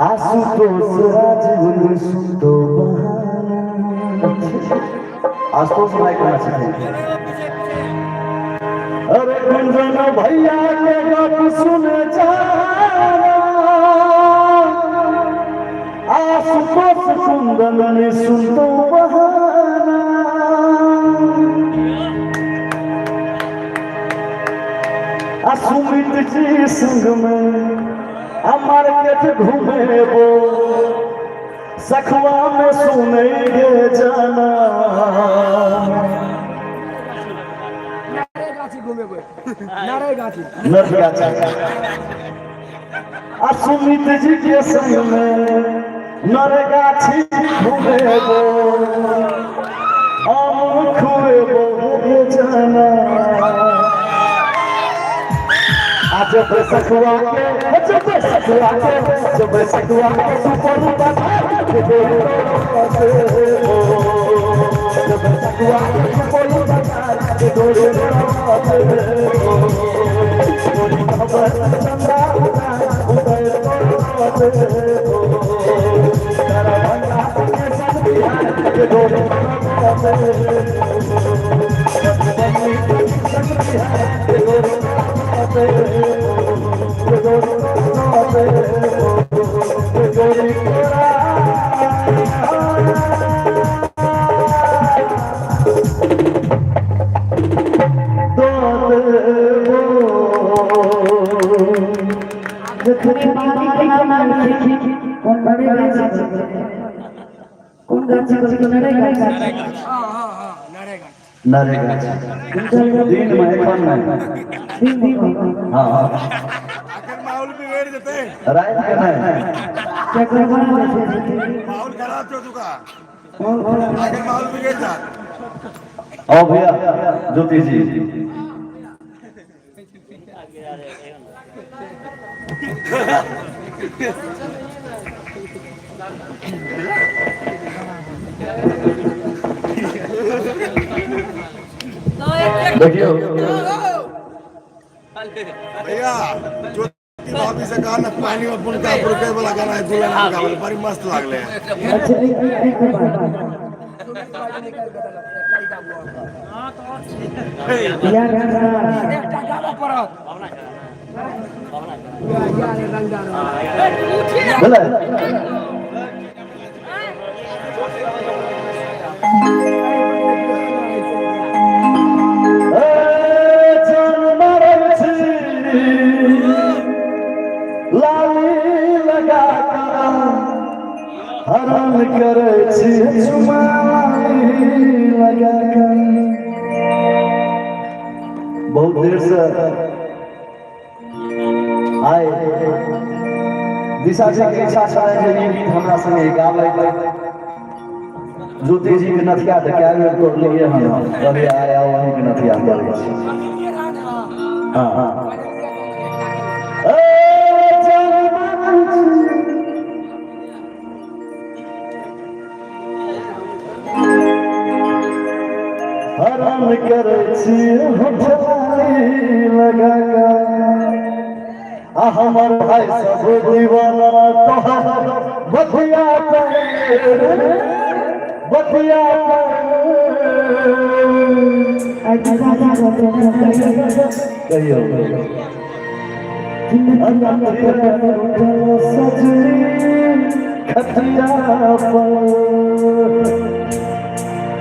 आशुतोष राजीव सुतो आशुतोष भाई करना चाहिए। अरे गुंजन भैया के बात सुन जाना आशुतोष कुंदन सुतो बहाना सुमित जी संग में मार्केट घूमे वो सखवा में सुनेंगे जाना सुमित जी के संग में नरगाछी घूमे वो आम खुए वो जाना जब सखुआ के जब सखुआ के जब सखुआ के सुपर बाजार के जब सखुआ के सुपर बाजार के डोरे कोई खबर चंदा उतर तारा भंगा के संग बिहार के डोरे नरेगा दिन में फन में हाँ आखिर माहौल बिगड़ देते राइट करना है क्या करना माहौल खराब हो चुका आखिर माहौल बिगड़ जा आओ भैया ज्योति जी देखियो भैया जो भाभी से कहा ना पानी में पुनका रुके वाला गाना है दुल्हन का बड़ी मस्त लागले अच्छा एक यार एकटा गाना पड़त बोले लाली लगा हरण करे चुमाली लगा बहुत देर से आए दिशा जी के इच्छा छे जे ई गीत हमरा संगे गावे ज्योति जी के नथिया त क्या बेर तोड़ लिए हम कभी आया वहीं के नथिया कर हां हां हरण करे छी होठलाली लगा हमर भाई सब दीवाना तोहर बतिया बतिया कहियो सजनी खतिया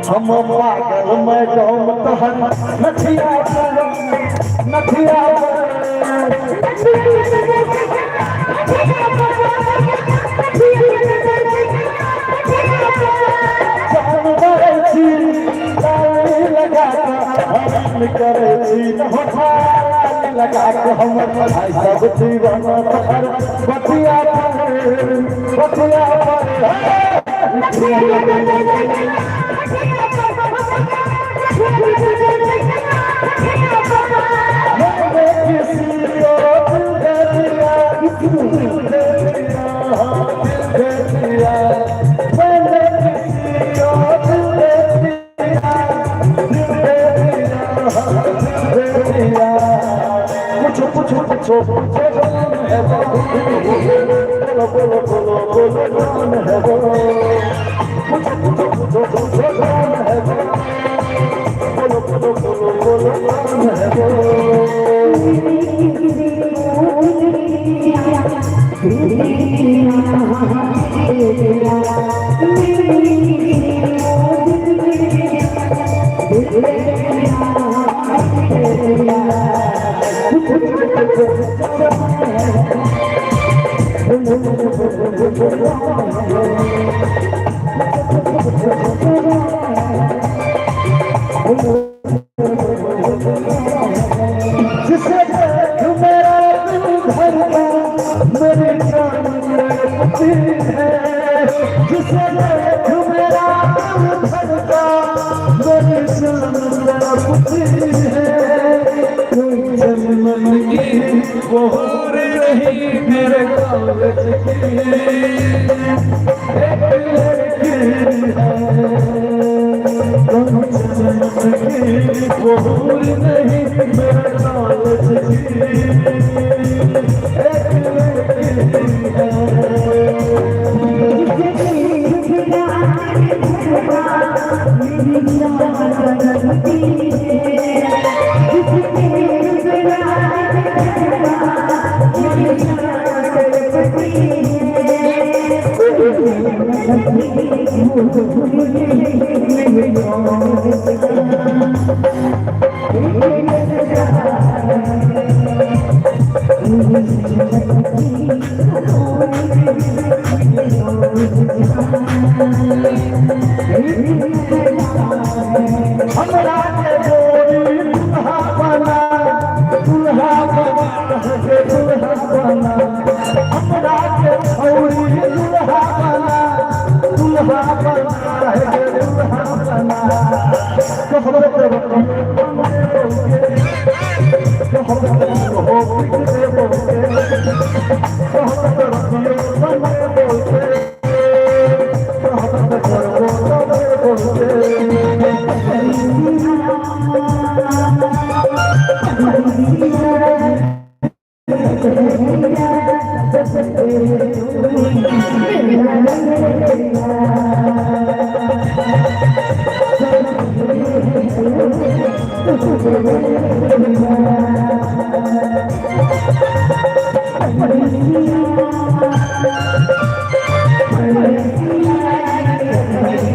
हम पागल मैडम तोहर नथिया नथिया लगा के हमर भाई सब दीवाना तोहर बतिया बतिया कुछ पूछो कौन है वो, बोलो बोलो बोलो बोलो कौन है वो, पूछो पूछो पूछो पूछो कौन है वो, बोलो बोलो बोलो बोलो कौन है वो। जिसे देख मेरा दिल धड़का, मेरी जान लड़ती है, जिसे देख मेरा दिल धड़का, मेरी जान लड़ती है। कोई जन्म की वो रही मेरे कागज की एक लड़की है, कोई जन्म की वो नहीं मेरे कागज की एक लड़की है। हमरा के गोरी दुल्हा बना, दुल्हा बना के दुल्हा बना, हमरा के छौरी दुल्हा बना, दुल्हा बना के दुल्हा बना। कहबो कहबो हो बिगड़े बोके, कहबो बने बोके, कहबो करबो बोके। Thank you.